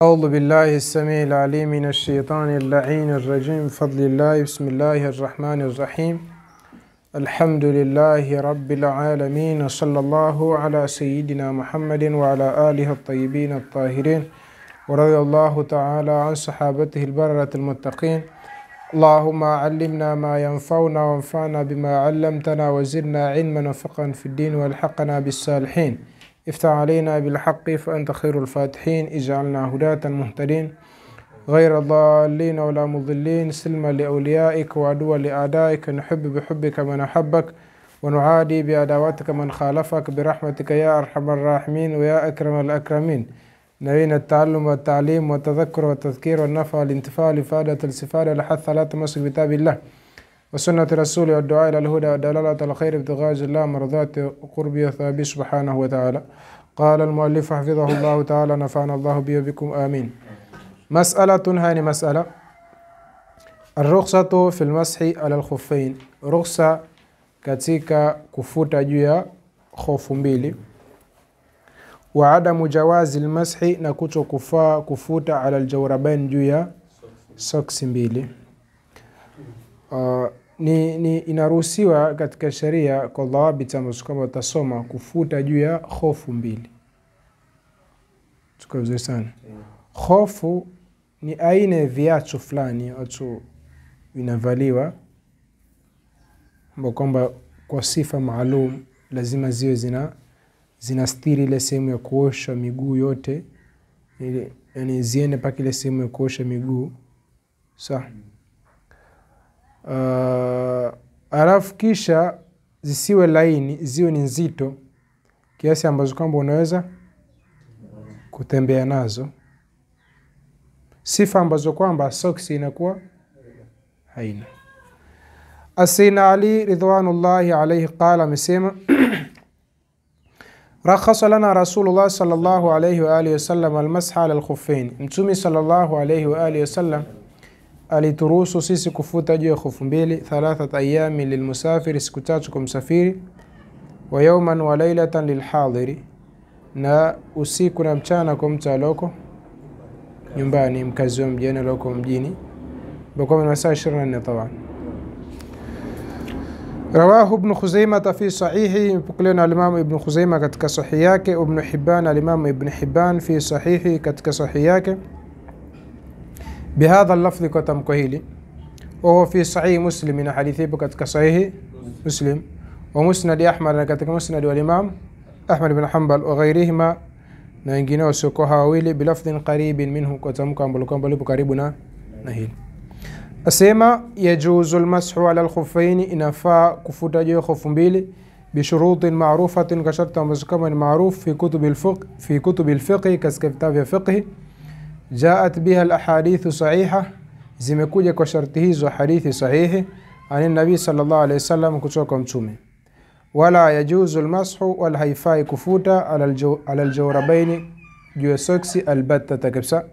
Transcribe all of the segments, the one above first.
أعوذ بالله السميع العليم من الشيطان اللعين الرجيم بفضل الله بسم الله الرحمن الرحيم الحمد لله رب العالمين وصلى الله على سيدنا محمد وعلى آله الطيبين الطاهرين ورضي الله تعالى عن صحابته البررة المتقين. اللهم علمنا ما ينفعنا وانفعنا بما علمتنا وزدنا علما وفقها في الدين والحقنا بالصالحين. افتح علينا بالحق فأنت خير الفاتحين. اجعلنا هداة مهتدين غير ضالين ولا مضلين سلما لأوليائك وعدوا لأعدائك. نحب بحبك من أحبك ونعادي بعداوتك من خالفك برحمتك يا أرحم الراحمين ويا أكرم الأكرمين. نبينا التعلم والتعليم والتذكر والتذكير والنفع والانتفاع لفادة الاستفادة لحث لا تمسك بكتاب الله وسنة رسول والدعاء إلى الهدى والدلالة على الخير ابتغاء الله مرضات قربي وثوابه سبحانه وتعالى. قال المؤلف حفظه الله تعالى نفعنا الله به وبكم آمين. مسألة هذه مسألة الرخصة في المسح على الخفين. رخصة katika kufuta juu ya khofu mbili. Wa adamu jawazi almashi, na kutokufaa kufuta ala aljawrabain juu ya soksi mbili. Ni inaruhusiwa katika sharia kwa dhawabit ambazo kama utasoma kufuta juu ya khofu mbili. Tuko vizuri sana. Khofu ni aina ya viatu fulani watu vinavaliwa kwamba kwa sifa maalum lazima ziwe zinastiri ile sehemu ya kuosha miguu yote, yani ziende paka ile sehemu ya kuosha miguu. Sawa. Alafu kisha zisiwe laini, ziwe ni nzito kiasi ambazo kwamba unaweza kutembea nazo. Sifa ambazo kwamba soksi inakuwa haina. Asina Ali ridwanullahi alayhi qala, amesema rakhasa lana Rasulullah sallallahu alayhi wa alihi wasallam almasha ala alkhuffain. Mtume sallallahu alayhi wa alihi wasallam alituruhusu sisi kufuta juu ya khofu mbili. 3 ayami lilmusafiri, siku 3 kwa msafiri. Wa yawman wa laylatan lilhadiri, na usiku na mchana kwa mtu aloko nyumbani, mkazi wa mjini aloko mjini, kwa masaa 24 طبعا. رواه ابن خزيمة في صحيحه، بقلنا الإمام ابن خزيمة katika sahihi yake, ابن حبان الإمام ابن حبان في صحيحه katika sahihi yake بهذا اللفظ كتمكو هيلي. وهو في صحيح مسلم من حديثه katika صحيح مسلم ومسند أحمد katika مسند والإمام أحمد بن حنبل وغيرهما na wengineo sio hawili bilafdhin qaribin minhu, kutamka ambalo kwamba lipo karibu na hili. Asema yajuzu almashu ala alkhuffain, inafaa kufuta juu ya khofu mbili bishurutin ma'rufatin, kwa sharti ambazo kama ni maarufu fi kutub alfiqh, katika vitabu vya fiqh. Jaat biha alahadith sahiha, zimekuja kwa sharti hizo hadithi sahihi ani nabii sallallahu alayhi wasallam kutoka kwa mtume. Wala yajuzu almashu, wal haifai kufuta ala aljawrabain juu ya soksi albatta kabisa.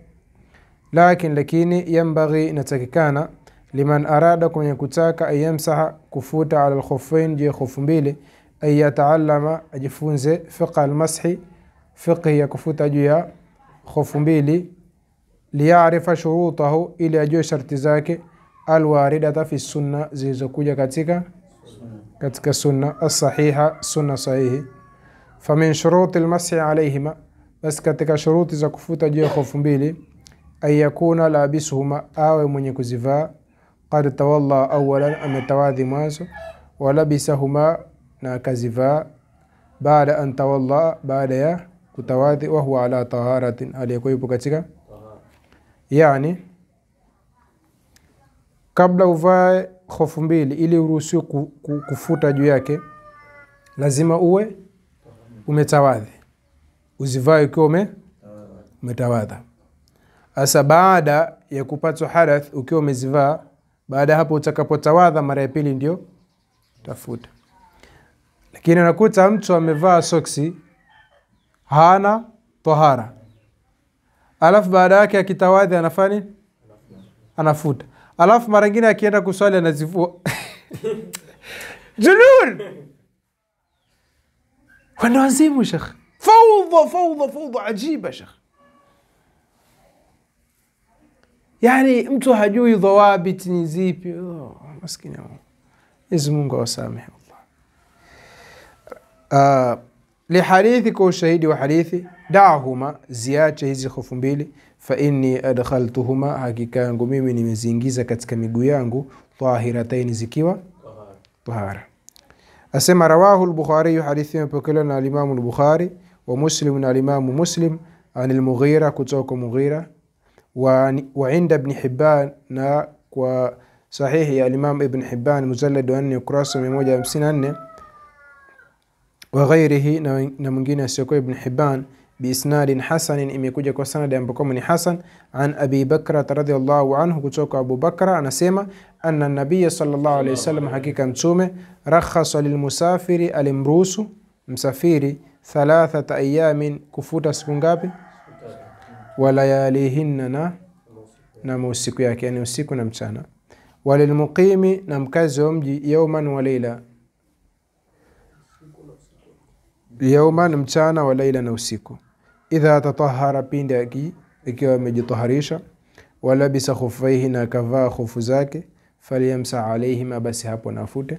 Lakini yambaghi, inatakikana liman arada, kwenye kutaka ayamsaha kufuta ala alkhuffain juu ya khofu mbili, ayataallama, ajifunze fiqh almashi, fiqh ya kufuta juu ya khofu mbili, liyarifa shurutahu, ili ajue sharti zake, alwaridata fi sunna, zilizokuja katika sunna as-sahiha, sunna sahihi. Famin shuruti almashi alayhima, bas katika shuruti za kufuta juu ya khofu mbili, ayakuna labisuhuma, awe mwenye kuzivaa, qad tawalla awalan, ametawadhi mwanzo, walabisahuma, na kazivaa, baada an tawalla, baada ya kutawadhi, wa huwa ala taharatin, aliyekuwa yupo katika, yani kabla uvae khofu mbili ili uruhusiwe kufuta juu yake, lazima uwe umetawadhi, uzivae ukiwa umetawadha. Asa baada ya kupata hadath ukiwa umezivaa, baada hapo utakapotawadha mara ya pili ndio tafuta. Lakini unakuta mtu amevaa soksi hana tahara, alafu baada yake akitawadhi anafanya anafuta, alafu mara nyingine akienda kuswali anazivua. Junun wanazimu shekh, fawdha ajiba shekh. Yani mtu hajui dhawabit ni zipi. Maskini Mwenyezi Mungu awasamehe Allah. Lihadithi, kwa ushahidi wa hadithi, da'huma, ziache hizi hofu mbili, fa inni adkhaltuhuma, hakika yangu mimi nimeziingiza katika miguu yangu, tahiratayn, zikiwa tahara. Asema rawahu al-Bukhari, hadithi imepokelewa na al-Imam al-Bukhari wa Muslim na al-Imam Muslim an al-Mughira, kutoka Mughira, wa inda Ibn Hibban, na kwa sahihi ya al-Imam Ibn Hibban mujallad 4 ukurasa 154, wa ghairihi, na mwingine asiyokuwa Ibn Hibban, biisnadin hasanin, imekuja kwa sanad ambayo ni hasan, an Abi Bakra radhiyallahu anhu, kutoka Abu Bakra anasema anna nabiy sallallahu alayhi wasallam, hakika mtume, rakhasa lilmusafiri, alimruhusu msafiri, 3 ayamin, kufuta siku ngapi? Wa layalihinna, na usiku yake, yani usiku na mchana. Walilmuqimi, na mkazi wa mji, yawman wa layla, yawman mchana, wa layla na usiku. Idha tatahara, pindi ikiwa amejitaharisha, wala bisa khufaihi, na kavaa khufu zake, falyamsa alayhima, basi hapo nafute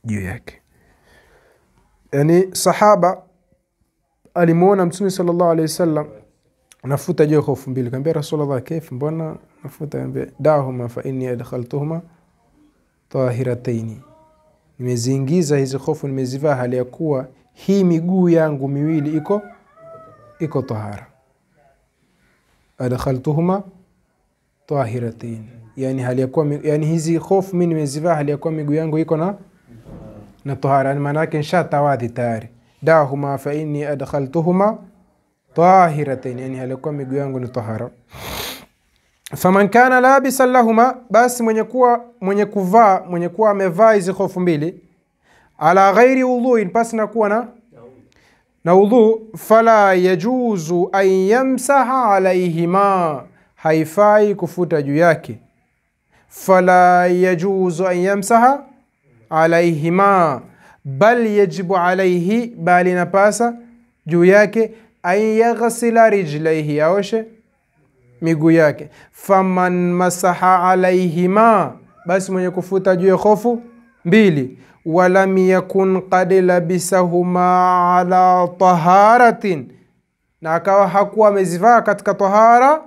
juu yake. Yani sahaba alimuona Mtume sallallahu alayhi wasallam nafuta juu khufu mbili, kaambia Rasulullah, kaifa, mbona nafuta? Kaambia da'huma fa inni adkhaltuhuma tahiratayn, nimeziingiza hizi khufu, nimezivaa hali ya kuwa hii miguu yangu miwili iko tahara. Adkhaltuhuma tahiratayn, yani hali ya kuwa, yani hizi khufu mimi nimezivaa hali ya kuwa miguu yangu iko na tahara, maana yake nshatawadhi tayari. Da'huma fa inni adkhaltuhuma tahiratayn, yani hali ya kuwa miguu yangu ni tahara. Faman kana labisan lahuma, basi mwenye kuwa amevaa hizi khufu mbili, ala ghairi wudhu'in, pasi na kuwa na udhu, fala yajuzu an yamsaha alayhima, haifai kufuta juu yake. Fala yajuzu an yamsaha alayhima, bal yajibu alayhi, bali napasa juu yake, an yaghsila rijlaihi, aoshe miguu yake. Faman masaha alayhima, basi mwenye kufuta juu ya khufu mbili, walam yakun qad labisahuma ala taharatin, na akawa hakuwa amezivaa katika tahara,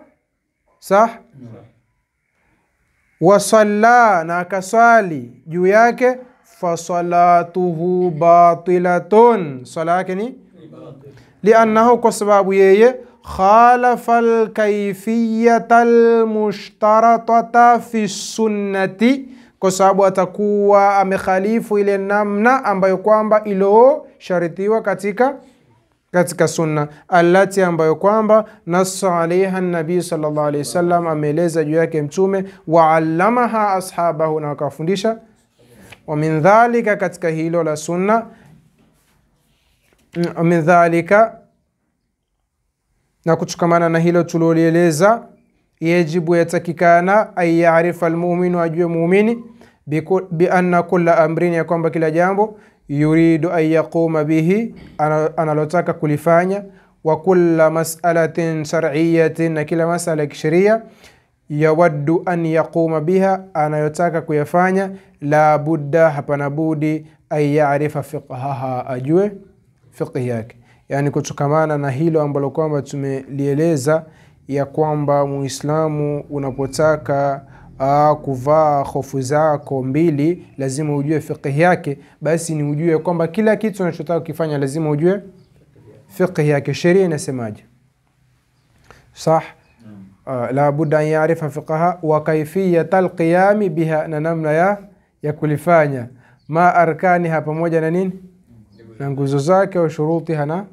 sah, wa salla, na akasali juu yake, fa salatuhu batilatun, sala yake ni li'annahu, kwa sababu yeye, khalafa al-kayfiyata al-mushtaratata fi sunnati, kwa sababu atakuwa amekhalifu ile namna ambayo kwamba ilo sharitiwa katika sunna, allati ambayo kwamba nassa alaiha nabii sallallahu alaihi wasallam, ameeleza juu yake mtume, wa allamaha ashabahu, na wakafundisha. Wa min dhalika, katika hilo la sunna, min dhalika, na kuchukamana na hilo tulolieleza, yajibu, yatakikana, ay ya'rifa almu'minu, ajue muumini, bi anna kulla amrin, ya kwamba kila jambo, yuridu an yaquma bihi, analotaka kulifanya, wa kulla mas'alatin shar'iyyatin, na kila mas'ala ya kisheria, yawaddu an yaquma biha, anayotaka kuyafanya, la budda, hapana budi, ay ya'rifa fiqhaha, ajue fiqh yake. Yani kuchukamana na hilo ambalo kwamba tumelieleza, ya kwamba Muislamu unapotaka kuvaa hofu zako mbili, lazima ujue fiqh yake, basi ni ujue kwamba kila kitu unachotaka kufanya lazima ujue fiqh yake, sheria inasemaje, sah. La budda an ya'rifa fiqhaha wa kayfiyatal qiyam biha, na namna ya kulifanya, ma arkaniha, pamoja na nini, na nguzo zake, wa shurutiha, na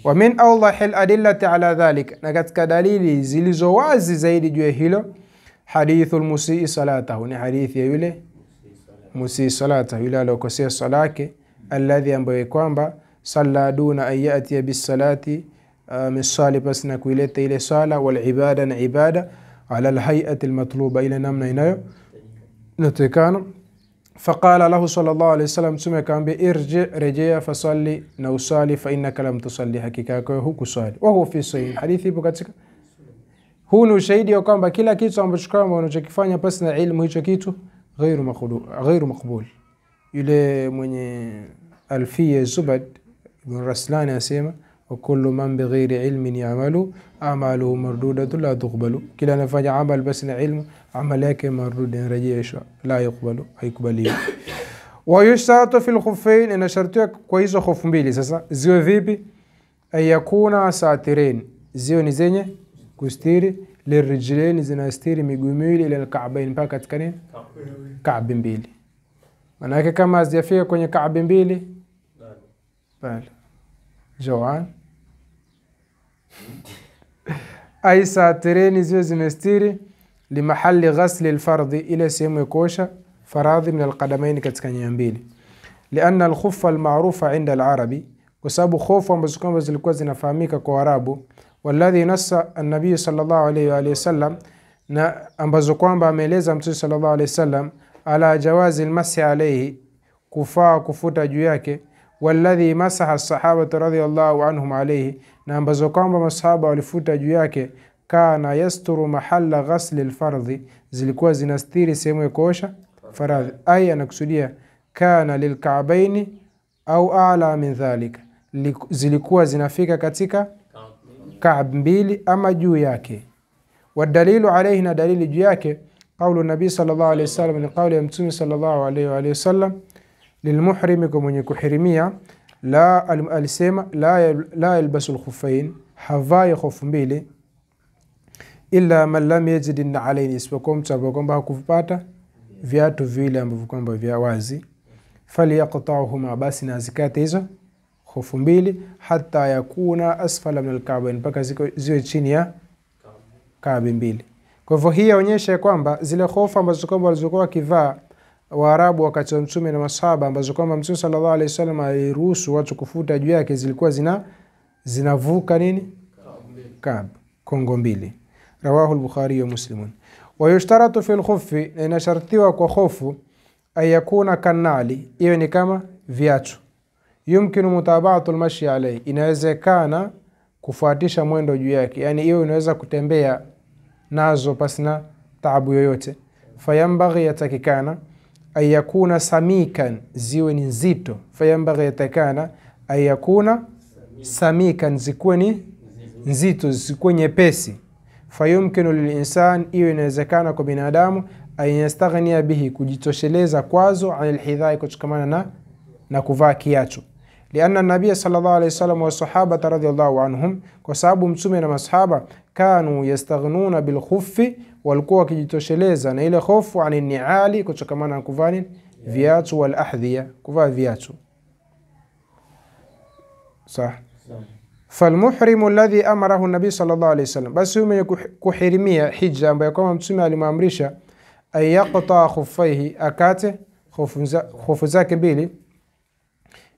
wa min awdahi al-adillati ala dhalika, na katika dalili zilizo wazi zaidi juu ya hilo, hadithul musii salatahu, ni hadithi ya yule musii salatahu, yule aliyokosea sala yake, alladhi, ambaye kwamba salla duna an ya'tiya bis salati, misali, basi na kuileta ile sala, wal ibada, na ibada, ala al-hay'ati al-matluba, ile namna inayo natekana. Faqala lahu sallallahu alayhi wasallam, mtume akamwambia, irji, rejea, fasalli, na usali, fa innaka lam tusalli, hakika yako hukusali. Wa huwa fi sahih, hadithi ipo katika Huu ni ushahidi wa kwamba kila kitu ambacho kama unachokifanya pasi na ilmu, hicho kitu ghairu maqbul. Yule mwenye Alfiya Zubad Ibn Raslani asema wa kullu man bighairi ilmin ya'malu a'maluhu mardudatun la tuqbalu, kila anafanya amal basi na ilmu, amali yake marduda, rejeshwa, la yuqbalu, haikubaliwi. Wa yushtatu fil khuffain, ina shartiwa kwa hizo khofu mbili. Sasa ziwe vipi? Ayakuna satirin, ziwe ni zenye kustiri, lirijlain, zinastiri miguu miwili, ila alka'bain, mpaka katika nini? Ka'bi mbili. Maana yake kama hazijafika kwenye ka'bi mbili bali Joan ay satirin, ziwe zimestiri limahali ghasli alfardhi, ile sehemu ya kuosha faradhi, min alqadamain, katika nyayo mbili. Lianna alkhuffa alma'rufa 'inda alarabi, kwa sababu khofu ambazo kwamba zilikuwa zinafahamika kwa Arabu, walladhi nassa an-nabiy sallallahu alayhi wa alihi wasallam, na ambazo kwamba ameeleza Mtume sallallahu alayhi wasallam, ala jawazi almashi alayhi, kufaa kufuta juu yake, walladhi masaha as-sahaba radhiyallahu anhum alayhi, na ambazo kwamba masahaba walifuta juu yake, kana yasturu mahalla ghasli alfardhi, zilikuwa zinastiri sehemu ya kuosha faradhi. Ay, anakusudia kana lilka'baini au a'la min dhalika, zilikuwa zinafika katika ka'b mbili ama juu yake. Wadalilu alayhi, na dalili juu yake, qawlu nabii sallallahu alayhi wasallam, ni qawli ya Mtume sallallahu alayhi wa alihi wasallam, lilmuhrimi, kwa mwenye kuhirimia, la alisema la yalbasu alkhuffain, havai khofu mbili, illa man lam yajid alayni, isipokuwa mtu ambaye kwamba hakupata viatu vile ambavyo kwamba vya wazi, falyaqta'uhuma, basi na zikate hizo khofu mbili, hatta yakuna asfala min alka'bain, mpaka ziwe chini ya ka'bi mbili. Kwa hivyo hii yaonyesha kwamba zile khofu ambazo kwamba walizokuwa kivaa Waarabu wakati wa Mtume na masahaba, ambazo kwamba Mtume sallallahu alayhi wasallam aliruhusu watu kufuta juu yake, zilikuwa zinavuka nini? Ka'b, kongo mbili. Rawahu al-Bukhari wa Muslim. Wa yushtaratu fi al-khuffi, ina shartiwa kwa khofu, ayakuna kanali, iwe ni kama viatu, yumkinu mutaba'atu al-mashi alayhi, inawezekana kufuatisha mwendo juu yake, yani iwe unaweza kutembea nazo pasina taabu yoyote. Fayambaghi, yatakikana, ayakuna samikan, ziwe ni nzito. Fayambaghi, yatakikana, ayakuna samikan, zikuwe ni nzito, zikuwe nyepesi. Fayumkinu lilinsan, iwe inawezekana kwa binadamu, ayastaghnia bihi, kujitosheleza kwazo, anil hidhai, kutokamana na kuvaa kiatu. Lianna nabiy sallallahu alayhi wasallam wa sahaba radhiyallahu anhum, kwa sababu Mtume na masahaba, kanu yastaghnuna bil khuffi, walikuwa wakijitosheleza na ile khofu, anil ni'ali, kutokamana na kuvaa viatu, wal ahdhiya, kuvaa viatu. Sah. Falmuhrimu alladhi amarahu nabii sallallahu alayhi wasallam, basi mwenye kuhirimia hija, ambaye kama Mtume alimamrisha, ayaqta khuffaihi, akate khofu zake mbili,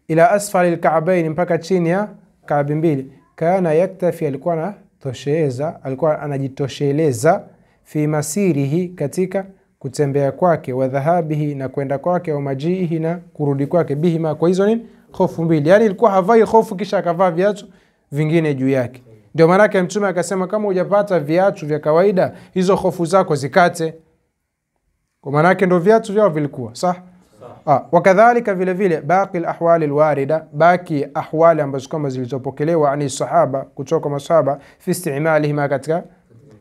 ila asfali alka'bayn, mpaka chini ya ka'bi mbili. Kana yaktafi, alikuwa anajitosheleza, fi masirihi, katika kutembea kwake, wa dhahabihi, na kwenda kwake, wa majiihi, na kurudi kwake, bihima, kwa hizo nini? Khofu mbili. Yani ilikuwa havai khofu kisha akavaa viatu vingine juu yake. Ndio maana yake Mtume akasema, kama hujapata viatu vya kawaida, hizo khofu zako zikate. Kwa maana yake ndio viatu vyao vilikuwa sawa. Wakadhalika vile vile baqi al-ahwali al-warida, baki ahwali ambazo kama zilizopokelewa ani sahaba, kutoka masahaba, fi isti'malihima, katika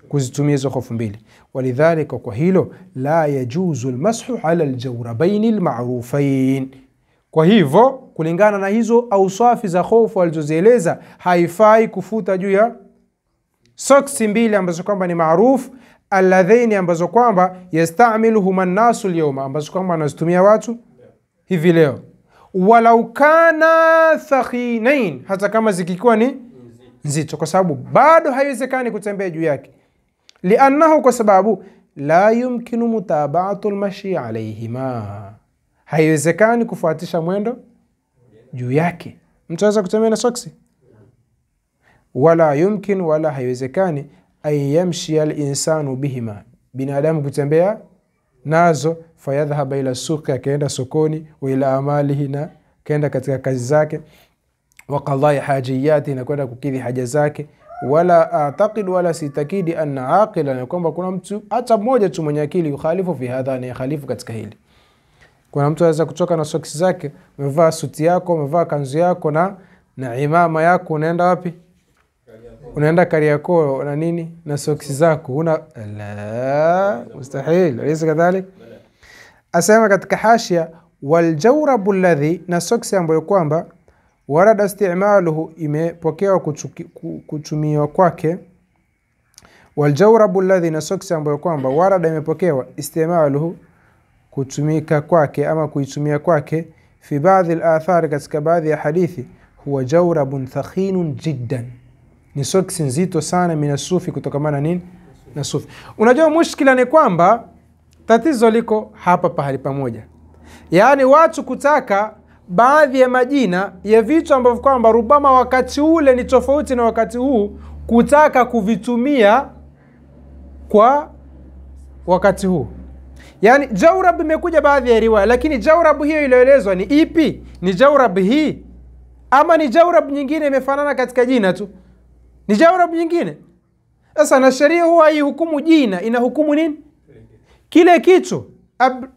kuzitumia hizo khofu mbili. Walidhalika, kwa hilo, la yajuzu al-mashu ala al-jawrabayn al-ma'rufayn, kwa hivyo kulingana na hizo ausafi za khofu alizozieleza, haifai kufuta juu ya soksi mbili ambazo kwamba ni maarufu, alladhaini, ambazo kwamba yastamiluhuma an-nasu al-yawma, ambazo kwamba wanazitumia watu hivi leo. Walau kana thaqinain, hata kama zikikuwa ni nzito, kwa sababu bado haiwezekani kutembea juu yake. Liannahu, kwa sababu la yumkinu mutaba'atu al-mashi alayhima, haiwezekani kufuatisha mwendo juu yake. Mtu anaweza kutembea na soksi? Wala yumkin, wala haiwezekani, ayamshi al-insanu bihima, binadamu kutembea nazo, fayadhhaba ila suqi, akaenda sokoni, wa ila amalihi, na kaenda katika kazi zake, wa qadai hajiyati, na kwenda kukidhi haja zake, wala a'taqid wala sitakidi anna aqila, kwamba kuna mtu hata mmoja tu mwenye akili yukhalifu fi hadha, ni khalifu katika hili. Kuna mtu anaweza kutoka na socks zake, umevaa suti yako, umevaa kanzu yako na imama yako, unaenda wapi? Unaenda Kariakoo na nini na socks zako, la mustahil, alaysa kadhalik. Asema katika hashia, wal jawrabu alladhi, na socks ambayo kwamba warada isti'maluhu, imepokewa kutumiwa kwake. Wal jawrabu alladhi, na socks ambayo kwamba warada, imepokewa isti'maluhu, kutumika kwake ama kuitumia kwake, fi baadhi al-athar, katika baadhi ya hadithi, huwa jawrabun thakhinun jiddan, ni socks nzito sana, mina sufi, kutokamana nini na sufi. Unajua mushkila ni kwamba tatizo liko hapa pahali pamoja, yaani watu kutaka baadhi ya majina ya vitu ambavyo kwamba rubama wakati ule ni tofauti na wakati huu, kutaka kuvitumia kwa wakati huu. Yani jawrab imekuja baadhi ya riwaya, lakini jawrab hiyo iliyoelezwa ni ipi? Ni jawrab hii ama ni jawrab nyingine imefanana katika jina tu? Ni jawrab nyingine. Sasa na sheria huwa hii hukumu jina, ina hukumu nini? Kile kitu.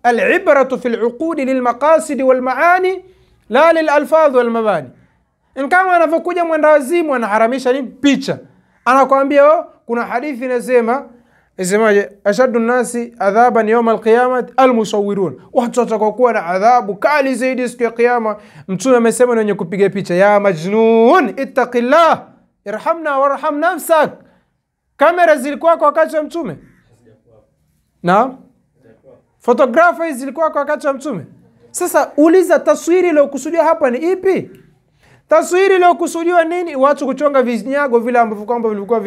Al-ibratu fil uqudi lil maqasid wal maani la lil alfadh wal mabani. Kama anavyokuja mwendawazimu anaharamisha nini? Picha. Anakuambia kuna hadithi inasema, isemaje, ashaddu nasi adhaban yawm alqiyamah almusawwirun, watu watakokuwa na adhabu kali zaidi siku ya kiyama. Mtume amesema wenye kupiga picha. Ya majnun ittaqillah irhamna warham nafsak. Kamera zilikuwa kwa wakati wa Mtume? Naam. Photographers zilikuwa kwa wakati wa Mtume? Sasa uliza, taswiri ile kusudiwa hapa ni ipi? Taswiri ile kusudiwa nini? Watu kuchonga vinyago vile ambavyo kwamba vilikuwa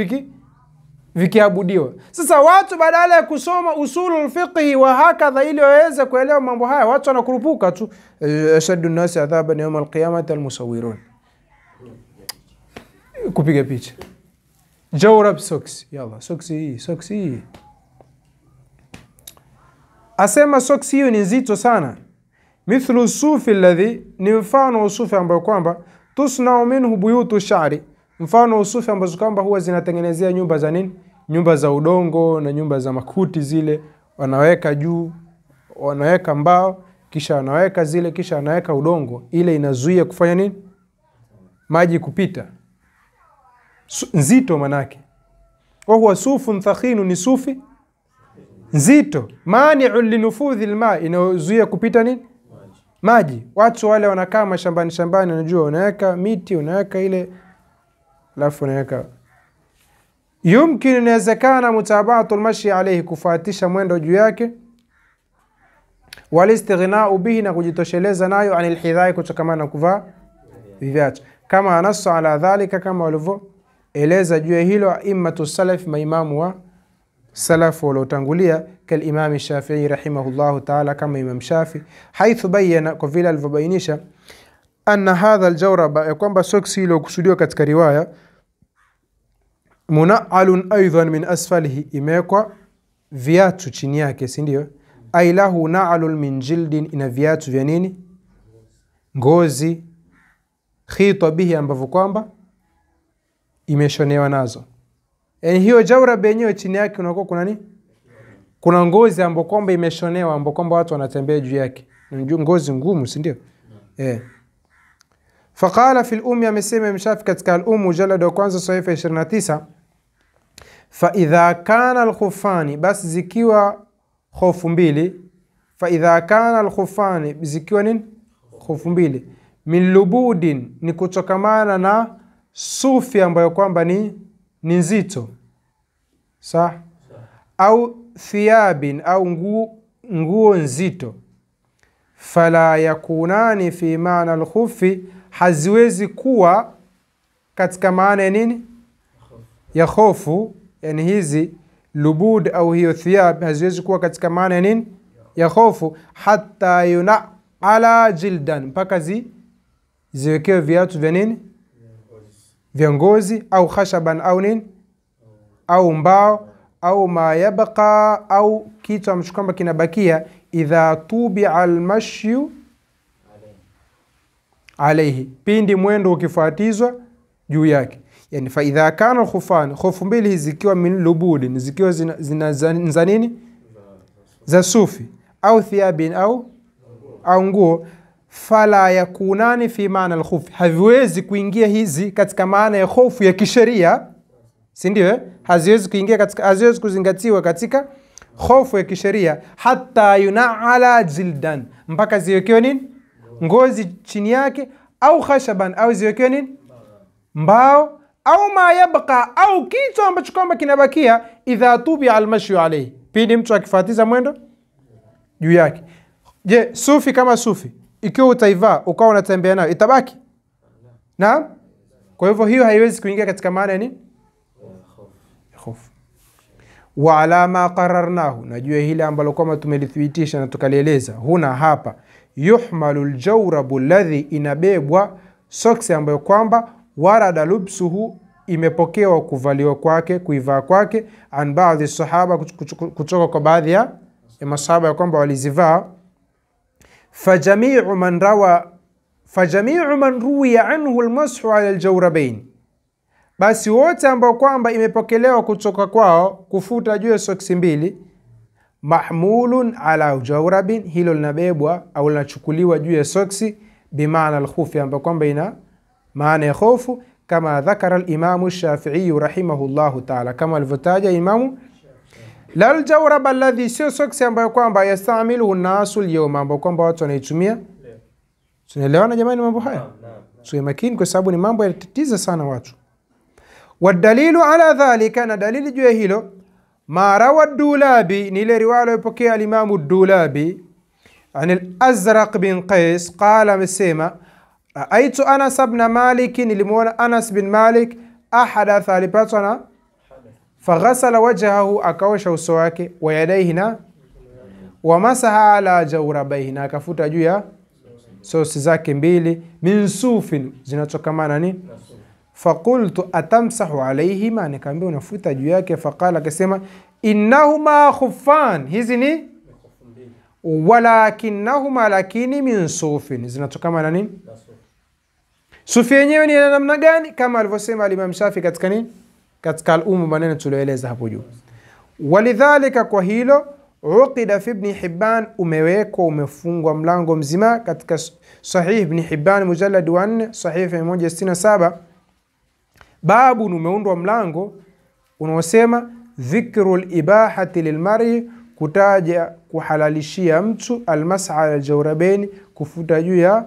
vikiabudiwa. Sasa watu badala ya kusoma usulul fiqh wa hakadha ili waweze kuelewa mambo haya, watu wanakurupuka tu, ashaddu nasi adhaban yawm alqiyamati almusawwirun, kupiga picha. Jawrab socks, yalla socks hii. Asema socks hiyo ni nzito sana. Mithlu sufi alladhi, ni mfano usufi ambao kwamba tusna'u minhu buyutu sha'ri, mfano usufi ambazo kwamba huwa zinatengenezea nyumba za nini? Nyumba za udongo na nyumba za makuti zile, wanaweka juu, wanaweka mbao, kisha wanaweka zile, kisha wanaweka udongo, ile inazuia kufanya nini? Maji kupita. Nzito manake. Wa huwa sufun thakhinu, ni sufi nzito. Mani'u linufudhi alma, inazuia kupita nini? Maji. Watu wale wanakaa mashambani, unajua, unaweka miti, unaweka ile, alafu unaweka. Yumkinu, inawezekana, mutaba'atul mashi alayhi, kufuatisha mwendo juu yake, walistighna'u bihi, na kujitosheleza nayo, anil hidhai, kutokamana na kuvaa viatu, kama anasu ala dhalika, kama walivyoeleza juu ya hilo a'immatu salaf, maimamu wa salafu waliotangulia, kal imam Shafi'i rahimahullahu ta'ala, kama Imam Shafi, haithu bayyana, kwa vile alivyobainisha, anna hadha aljawraba, ya kwamba socks hilo kusudiwa katika riwaya, muna'alun aidan min asfalihi, imekwa viatu chini yake, si ndio? Ay lahu na'alun min jildin, ina viatu vya nini? Ngozi. Khita bihi, ambavyo kwamba imeshonewa nazo. Yani hiyo jawrab yenyewe chini yake unakuwa kuna nini? Kuna ngozi ambayo kwamba imeshonewa, ambayo kwamba watu wanatembea juu yake. Ngozi ngumu, si ndio? Faqala fil ummi, amesema Mshafi katika al-Umm mujallad wa kwanza sahifa 29, fa idha kana al-khuffani, basi zikiwa khofu mbili, fa idha kana al-khuffani, zikiwa nini? Khofu mbili, min lubudin, ni kutokamana na sufi ambayo kwamba ni nzito, sawa, au thiyabin, au nguo nzito, fala yakunani fi maana al-khuffi, haziwezi kuwa katika maana ya nini? Ya khofu. Yani hizi lubud au hiyo thiyab haziwezi kuwa katika maana ya nini? Ya khofu. Hatta yuna'ala jildan, mpaka ziwekewe viatu vya nini? Vya ngozi, au khashaban, au nini? Au mbao, au ma yabqa, au kitu ambacho kwamba kinabakia, idha tubi'a al-mashyu alayhi, pindi mwendo ukifuatizwa juu yake. yani fa idha kana al-khufan, khofu mbili hizi zikiwa min lubudin, zikiwa zina nini za sufi au thiyabin au nguo, fala yakunani fi maana al-khuf, haviwezi kuingia hizi katika maana ya khofu ya kisheria, si ndio? Haziwezi kuingia katika, haziwezi kuzingatiwa katika khofu ya kisheria, hatta yunala jildan, mpaka ziwekewe nini ngozi chini yake, au khashaban, au ziwekewe nini mbao, au ma yabqa, au kitu ambacho kwamba kinabakia, idha tubi al-mashyu alayhi, pindi mtu akifatiza mwendo juu yake. Je, sufi kama sufi ikiwa utaivaa ukawa unatembea nayo itabaki? Naam. Kwa hivyo hiyo haiwezi kuingia katika maana ya nini khofu. Wa ala ma qararnahu, najua hili ambalo kama tumelithibitisha na tukalieleza huna hapa, yuhmalu aljawrabu alladhi, inabebwa soksi ambayo kwamba warada lubsuhu, imepokewa kuvaliwa kwake, kuivaa kwake, an baadhi sahaba, kutoka kwa baadhi ya masahaba ya kwamba walizivaa. Fajami'u man ruwiya anhu almashu ala aljawrabain, basi wote ambao kwamba imepokelewa kutoka kwao kufuta juu ya soksi mbili, mahmulun ala jawrabin, hilo linabebwa au linachukuliwa juu ya soksi, bimaana al-khufi, ambao kwamba ina maana ya khofu, kama dhakara al-Imam Shafi'i rahimahullahu ta'ala, kama alivyotaja Imamu. La al-jawrab alladhi, sio soksi ambayo kwamba yastamiluhu an-nasu al-yawma, ambao kwamba watu wanaitumia. Tunaelewana jamani mambo haya? Tuwe makini kwa sababu ni mambo yanatatiza sana watu. Wadalilu ala dhalika, na dalili juu ya hilo, ma rawa ad-Dulabi, ni ile riwaya aliyopokea al-Imam ad-Dulabi an al-Azraq bin Qais, qala, amesema, raaitu Anas ibn Malik, nilimuona Anas bin Malik, ahadatha, alipatana, faghasala wajhahu, akaosha uso wake, wa yadayhi, na wa masaha ala jawrabaihi, na akafuta juu ya soksi zake mbili, min sufin, zinatokamana ni faqultu atamsahu alayhima, nikamwambia unafuta juu yake. Faqala, akasema, innahuma khuffan, hizi ni walakinnahuma, lakini min sufin, zinatokamana nini sufi yenyewe ni namna gani, kama alivyosema al-Imam Shafi katika nini, katika al-Umm, maneno tulioeleza hapo juu. Walidhalika, kwa hilo, uqida fi Ibn Hibban, umewekwa, umefungwa mlango mzima katika Sahih Ibn Hibban mujallad 4 Sahih 167, babu, umeundwa mlango unaosema dhikru al-ibahati lilmar'i, kutaja kuhalalishia mtu al-mas'a al-jawrabain, kufuta juu ya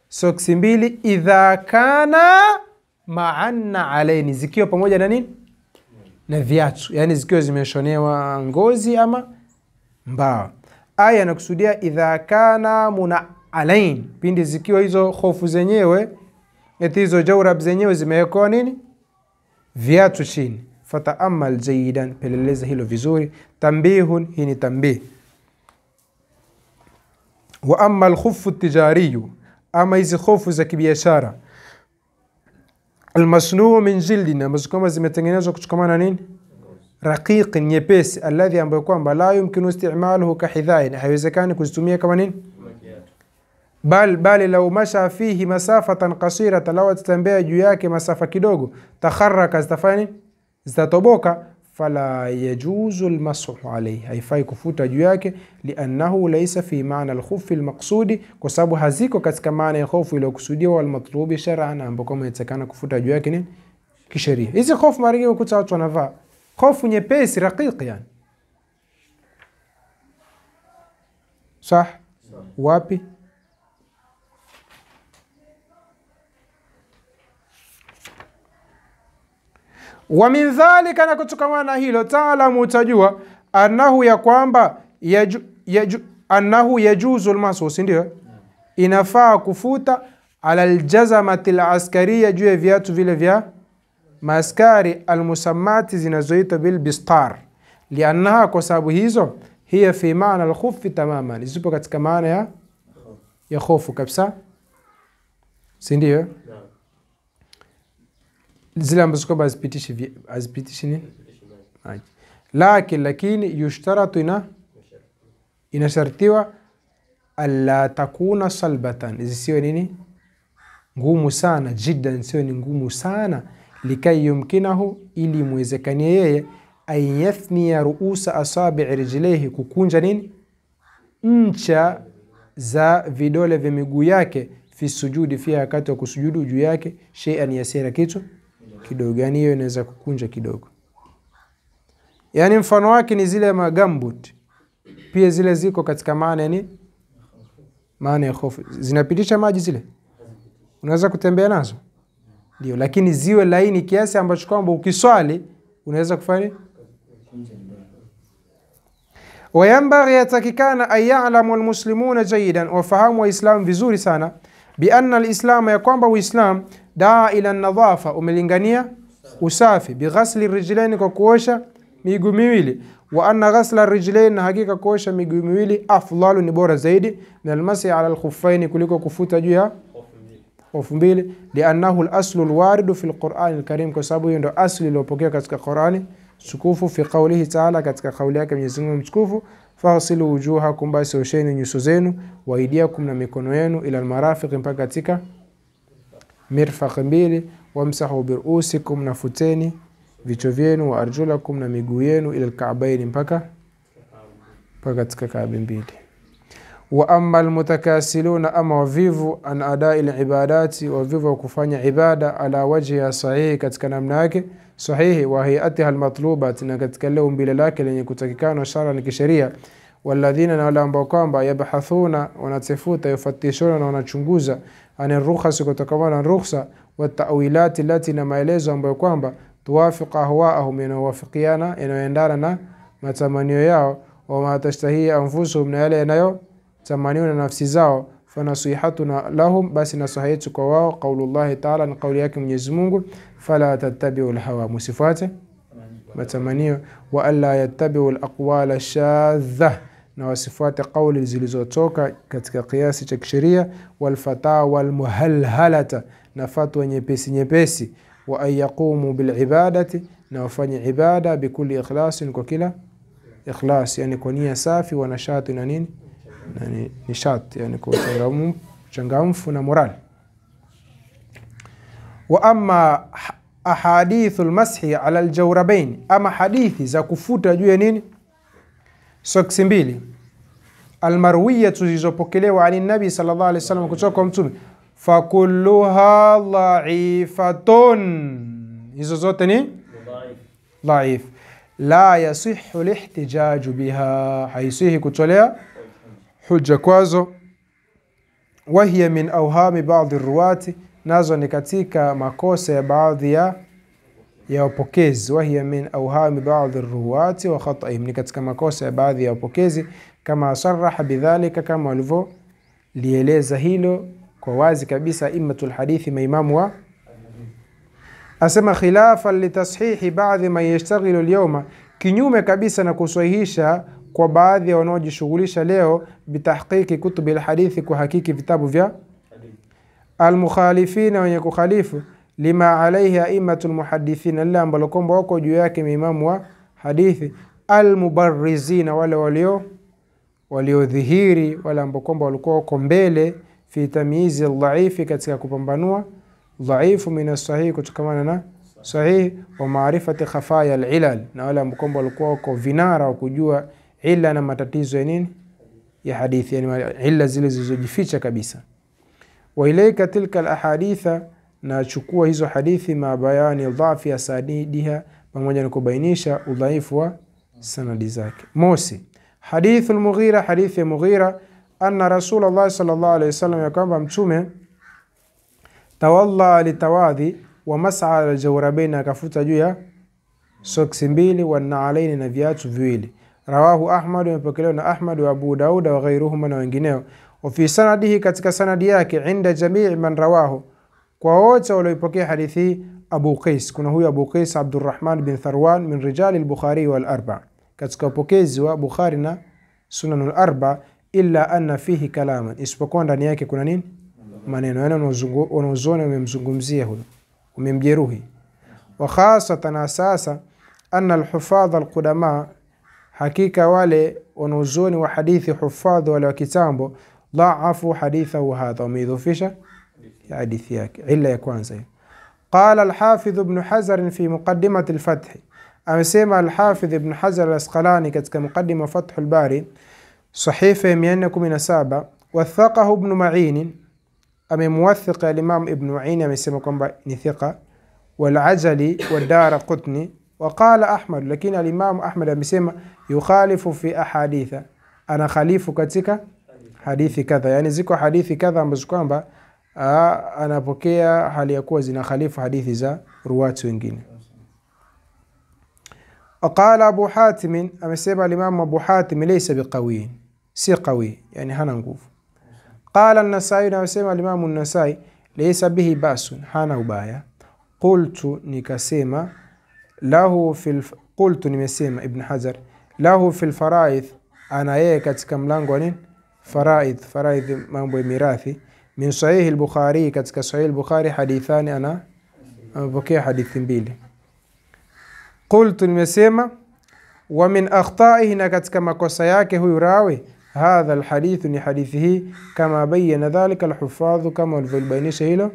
soksi mbili, idha kana ma'anna alaini, zikiwa pamoja na nini na viatu, yani zikiwa zimeshonewa ngozi ama mbao. Aya inakusudia idha kana muna alain, pindi zikiwa hizo khofu zenyewe, hizo jawrab zenyewe zimewekwa nini viatu chini. Fataamal jayidan, peleleza hilo vizuri. Tambihun, hii ni tambih. Wa amma al-khuffu at-tijariyu, ama hizi khofu za kibiashara, almasnuu min jildin, ambazo kama zimetengenezwa kutokana nini raqiq, nyepesi, alladhi, ambayo kwamba la yumkinu isti'maluhu kahidhain, haiwezekani kuzitumia kama nini bali law masha fihi masafatan qasiratan, law tatembea juu yake masafa kidogo, takharraka, zitafanya zitatoboka, fala yajuzu almashu alayhi, haifai kufuta juu yake, liannahu laysa fi maana alkhuf almaqsudi, kwa sababu haziko katika maana ya khofu iliyokusudiwa, wal matlubi shar'an, ambapo inatakana kufuta juu yake ni kisheria. Hizi khofu mara nyingi ukuta watu wanavaa khofu nyepesi raqiq, yani sah wapi wa min dhalika, na kutokamana hilo, taalamu, utajua, annahu, ya kwamba annahu yajuzu almasu, ndio inafaa kufuta, ala aljazamati alaskariya, juu ya viatu vile vya maaskari, almusammati, zinazoitwa bil bistar, liannaha, kwa sababu hizo, hiya fi maana alkhuf tamaman, zipo katika maana ya khofu kabisa, si ndio? Zile ambazo kwamba hazipitishi nini lakini yushtaratu, inashartiwa, alla takuna salbatan, zisiwe nini ngumu sana, jiddan, siwe ni ngumu sana, likai yumkinahu, ili muwezekanie yeye ayathniya ruusa asabi'i rijlihi, kukunja nini, ncha za vidole vya miguu yake, fi sujudi, fi wakati wa kusujudu juu yake, shay'an yasira, kitu kidogo. Yani hiyo inaweza kukunja kidogo. Yani mfano wake ni zile magambut, pia zile ziko katika maana yani maana ya hofu. Zinapitisha maji zile, unaweza kutembea nazo, ndio, lakini ziwe laini kiasi ambacho kwamba ukiswali unaweza kufanya. Wayambaghi, yatakikana, ayalamu almuslimuna jayidan, wafahamu waislamu vizuri sana, bi anna alislam, ya kwamba uislam daa ila nadhafa, umelingania usafi, bi ghasli rijlaini, kwa kuosha miguu miwili, wa anna ghasla rijlain, na hakika kuosha miguu miwili, afdalu, ni bora zaidi, min almasi ala alkhuffaini, kuliko kufuta juu ya hofu mbili, liannahu alaslu alwaridu fi alquran alkarim, kwa sababu hiyo ndio asli iliyopokea katika Qurani tukufu, fi qawlihi ta'ala, katika kauli yake Mwenyezi Mungu mtukufu, fasilu wujuhakum, basi osheni nyuso zenu, wa idiakum, na mikono yenu, ila almarafiq, mpaka katika mirfaq mbili, wamsahu birusikum, na futeni vichwa vyenu, wa arjulakum, na miguu yenu, ila alka'bayn, mpaka katika kaabi mbili. Wa amma almutakasiluna, ama wavivu, an adai alibadati, wavivu wa kufanya ibada, ala wajhi sahihi, katika namna yake sahihi, wa hayatiha almatlubat, na katika leo umbile lake lenye kutakikana shara ni kisheria. Walladhina, na wale ambao kwamba yabhathuna, wanatafuta, yufatishuna, na wanachunguza, an rukhas, kutokana na rukhsa, wa ta'wilati lati, na maelezo ambayo kwamba tuwafiqa ahwaahum, yanawafikiana, yanayoendana na matamanio yao, wa ma tashtahi anfusuhum, na yale yanayo tamaniwa na nafsi zao, fanasihatuna lahum, basi nasaha yetu kwa wao, qaulullahi ta'ala, ni kauli yake Mwenyezi Mungu, fala tattabi'u alhawa, musifuate matamanio, wa alla yattabi'u alaqwala ashadha, na wasifuate kauli zilizotoka katika kiasi cha kisheria, wal fatawa al muhalhalata, na fatwa nyepesi, wa ayaqumu bil ibadati, na wafanye ibada, bikulli ikhlasin, kwa kila ikhlas, yani kwa nia safi, wa nashati, na nini, na nishat, yani kwa changamfu na moral. Wa amma ahadithul mashi ala aljawrabain, ama hadithi za kufuta juu ya nini, soksi mbili, almarwiyatu, zilizopokelewa ani nabi sallallahu alaihi wasallam, kutoka kwa mtume, fakulluha dha'ifatun, hizo zote ni dhaif, la yasihhu lihtijaju biha, haisihi kutolea hujja kwazo. Wahiya min awhami ba'dhi ruwati, nazo ni katika makosa ya baadhi ya wapokezi. Wahiya min awhami ba'dhi ruwati wa khata'ihim, ni katika makosa ya baadhi ya wapokezi, kama sarraha bidhalika, kama walivyo lieleza hilo kwa wazi kabisa immatul hadithi, maimamu wa asema, khilafan litashihi ba'dhi man yashtaghilu alyawma, kinyume kabisa na kusahihisha kwa baadhi ya wanaojishughulisha leo, bitahqiqi kutubi alhadithi, kwa hakiki vitabu vya almukhalifina, wenye kukhalifu, lima alayhi aimatul muhaddithina, illa ambalo kwamba wako juu yake maimamu wa hadithi, almubarrizina, wale waliodhihiri, wale ambao kwamba walikuwa wako mbele, fi tamyizi aldhaifi, katika kupambanua dhaifu min as-sahih, kutokana na sahih, wa maarifati khafaya al-ilal, na wale ambao kwamba walikuwa wako vinara wa kujua illa na matatizo ya nini, ya hadithi, yani illa zile zilizojificha kabisa. Wa ilayka tilka al-ahaditha, na chukua hizo hadithi, ma bayani dhafi asanidiha, pamoja na kubainisha udhaifu wa sanadi zake. Mosi, hadithu al-Mughira, hadithi ya Mughira, anna Rasulullah sallallahu alayhi wasallam, ya kwamba mtume tawalla litawadhi, wa mas'a al-jawrabain, akafuta juu ya soksi mbili, wa na'alaini, na viatu viwili. Rawahu Ahmad, imepokelewa na Ahmad wa Abu Daud wa ghairuhuma, na wengineo. Wa fi sanadihi, katika sanadi yake, inda jamii man rawahu, kwa wote walioipokea hadithi, Abu Qais, kuna huyu Abu Qais Abdurrahman bin Tharwan, min rijali al-Bukhari wal arba, katika upokezi wa Bukhari na Sunan al-Arba, illa anna fihi kalaman, isipokuwa ndani yake kuna nini, maneno, yana wanazuoni wamemzungumzia huyo, wamemjeruhi. Wa khasatan, asasa, anna al-hufadh al-qudama, hakika wale wanazuoni wa hadithi, hufadh wale wa kitambo, dhaafu hadithahu hadha, wameidhofisha hadithi yake. Illa ya kwanza hiyo. قال الحافظ ابن حجر في مقدمة الفتح amesema الحافظ ابن حجر الأسقلاني katika مقدمة فتح الباري صحيفة 417 وثقه ابن معين amemwathiq al-Imam Ibn Ma'in amesema kwamba ni thiqa wal-Ajali wad-Daraqutni waqala Ahmad lakini al-Imam Ahmad amesema yukhalifu fi ahaditha ana khalifu katika hadithi kadha yani ziko hadithi kadha ambazo kwamba anapokea hali ya kuwa zina khalifu hadithi za ruwatu wengine. Aqala Abu Hatim amesema al-Imam Abu Hatim laysa biqawi si qawi yani hana nguvu. قال النسائي نسمع الإمام النسائي ليس به بأس hana ubaya. قلت nikasema lahu fil قلت nimesema Ibn Hajar lahu fil faraid ana yeye katika mlango wa nini faraid mambo ya mirathi min sahih al-Bukhari katika sahih al-Bukhari hadithani ana amepokea hadithi mbili. قلت nimesema wa min akhtaihi na katika makosa yake huyu rawi هذا الحديث ni hadithi hii kama bayyana dhalika al-huffadh kama walivyoibainisha hilo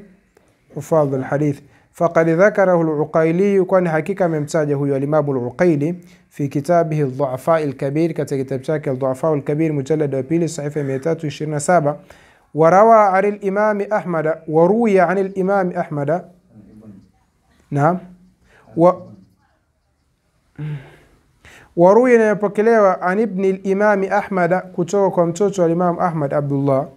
huffadh al-hadith faqad dhakarahu al-Uqayli kwani hakika amemtaja huyo al-Imam al-Uqayli fi kitabihi al-Du'afa al-Kabir katika kitabu chake al-Du'afa al-Kabir mujallad wa pili sahifa 327 warawa an al-Imam Ahmad wa ruwiya an al-Imam Ahmad naam waruya inayopokelewa an ibn al-Imam Ahmad kutoka kwa mtoto wa Imam Ahmad Abdullah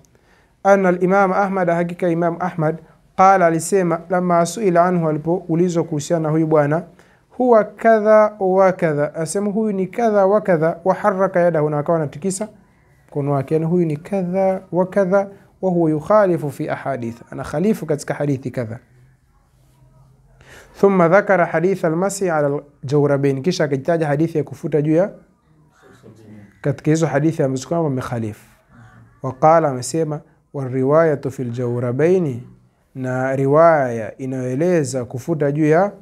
anna al-Imam Ahmad hakika Imam Ahmad qala alisema lama suila anhu alipoulizwa kuhusiana huyu bwana huwa kadha wa kadha asema huyu ni kadha wa kadha wa haraka yadahu na akawa anatikisa mkono wake yani huyu ni kadha wa kadha wa huwa yukhalifu fi ahadith ana khalifu katika hadithi kadha. ثم ذكر حديث المسي على الجوربين kisha akitaja hadithi ya kufuta juu ya katika hizo hadithi ambazo kwamba mkhalifu waqala amesema wariwayatu fil jawrabain na riwaya inayoeleza kufuta juu ya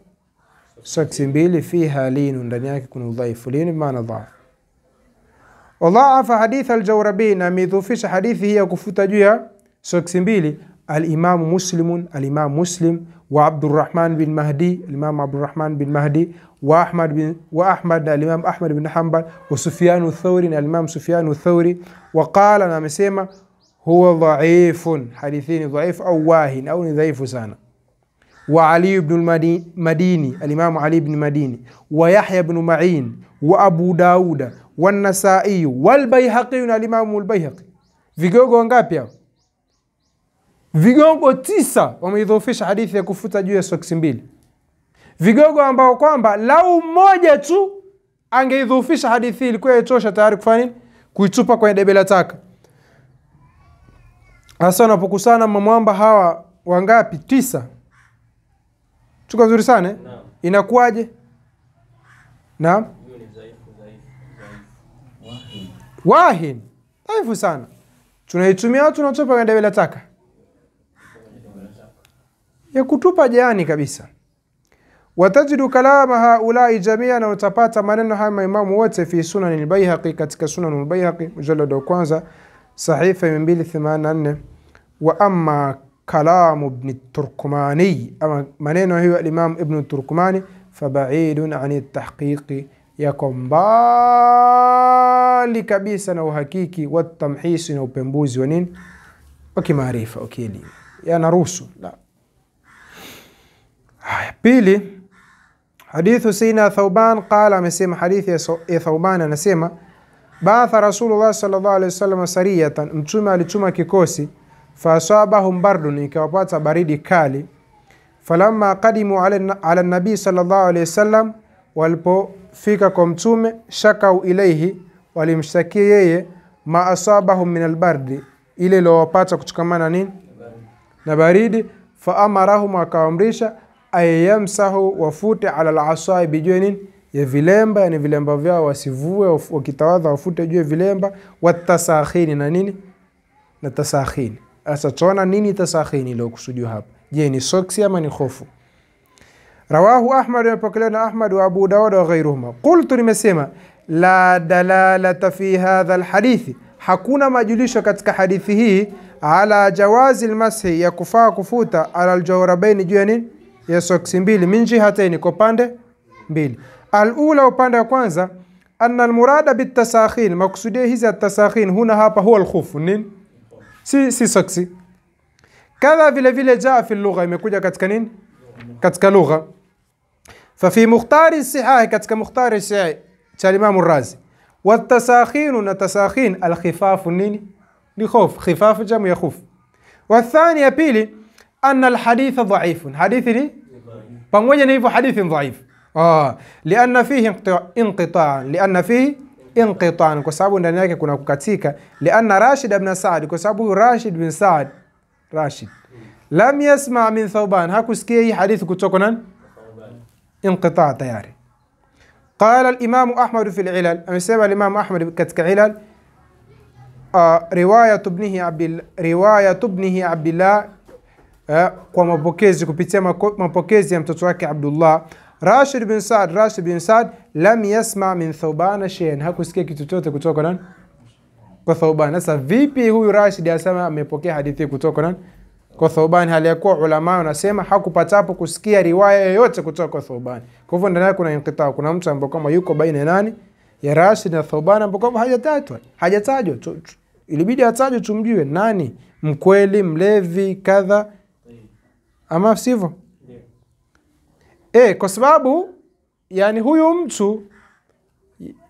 soksi mbili fiha linu ndani yake kuna udhaifu lini maana dhaif wadhaafa hadith al-Jawrabain amidhufisha hadithi hii ya kufuta juu ya soksi mbili al-Imam Muslim wa Abdurrahman bin Mahdi al-Imam Abdurrahman bin Mahdi wa Ahmad al-Imam Ahmad bin Hanbal wa Sufyan al-Thawri na al-Imam Sufyan al-Thawri wa qala na amesema huwa dhaifun hadithini dhaif au wahin au ni dhaifu sana wa Ali ibn al-Madini al-Imam Ali ibn Madini wa Yahya ibn Ma'in wa Abu Dauda wa An-Nasa'i wal Bayhaqi na al-Imam al-Bayhaqi vigogo wangapi hao vigogo 9 wameidhofisha hadithi ya kufuta juu ya soksi mbili vigogo ambao kwamba lau mmoja tu angeidhofisha hadithi ilikuwa itosha tayari kufanya kuitupa kwenye debe la taka. Hasa unapokusana mamwamba hawa wangapi 9 tuko vizuri sana no. Inakuwaje? Naam wahin dhaifu sana tunaitumia tunatupa kwenye debe la taka ya kutupa jani kabisa. Watajidu kalama haulai jamia na utapata maneno haya maimamu wote fi sunan al-Bayhaqi katika sunan al-Bayhaqi mujallad wa kwanza sahifa 284 wa amma kalamu ibn Turkumani ama maneno hiyo al-Imam ibn Turkumani fabaidun ani at-tahqiqi yakumbali kabisa na uhakiki wa tamhisi na upembuzi wa nini wa kimaarifa ukili yanaruhusu la. Pili hadithu Sayyidina Thawban qala amesema hadithi ya Thawban anasema ba'atha Rasulullah sallallahu alayhi wasallam sariyatan mtume alituma kikosi fa asabahum bardun ikawapata baridi kali falamma qadimu ala nabii sallallahu alayhi wasallam walipofika kwa mtume shakau ilayhi walimshtakia yeye ma asabahum min albardi ile lowapata kutokamana nini na baridi fa amarahum akaamrisha ayamsahu wafute ala al-asai bijweni ya vilemba yani vilemba vyao wasivue wakitawadha wafute juu vilemba watasakhini na nini na tasakhini. Asa tuona nini tasakhini leo kusudio hapa je ni soksi ama ni khofu. Rawahu Ahmad yapokelewa na Ahmad wa Abu Dawud wa ghayruhuma. Qultu nimesema la dalalata fi hadha alhadithi hakuna majulisho katika hadithi hii ala jawazi almashi ya kufaa kufuta ala aljawrabain juu ya nini ya soksi mbili min jihataini, kwa pande mbili. Al-ula, upande wa kwanza, anna al-murada bitasakhin, makusudia hizi at-tasakhin huna hapa huwa al-khuf, nini? Si soksi. Kadha vile vile jaa fi lugha, imekuja katika nini? Katika lugha. Fa fi mukhtari sihah, katika mukhtari sihah cha Imam Razi, wa tasakhin na tasakhin al-khifaf, nini? Ni khuf, khifaf jamu ya khuf. Wa thani, ya pili, anna al-hadith dha'if, hadithi ni pamoja na hivyo hadithi dhaif. Lianna fihi inqita'an, lianna fihi inqita'an, kwa sababu ndani yake kuna kukatika. Lianna Rashid ibn Sa'd, kwa sababu Rashid bin Sa'd, Rashid lam yasma' min Thawban, hakusikia hii hadithi kutoka nani? Inqita' tayari. Qala al-Imam Ahmad fi al-Ilal, amesema al-Imam Ahmad katika Ilal, riwayat ibnihi Abdullah, kwa mapokezi kupitia mapokezi ya mtoto wake Abdullah, Rashid bin Sa'd lam yasma' min Thawban shay'an, hakusikia kitu chochote kutoka nani? Kwa Thawban. Sasa vipi huyu Rashid asema amepokea hadithi kutoka nani? Kwa Thawban, hali ya kuwa ulama wanasema hakupata hapo kusikia riwaya yoyote kutoka kwa Thawban. Kwa hivyo ndani yake kuna inqita', kuna mtu ambaye kama yuko baina ya nani? Ya Rashid na Thawban, ambaye kama hajatajwa, ilibidi atajwe tumjue nani, mkweli, mlevi, kadha, ama sivyo? Kwa sababu yani huyu mtu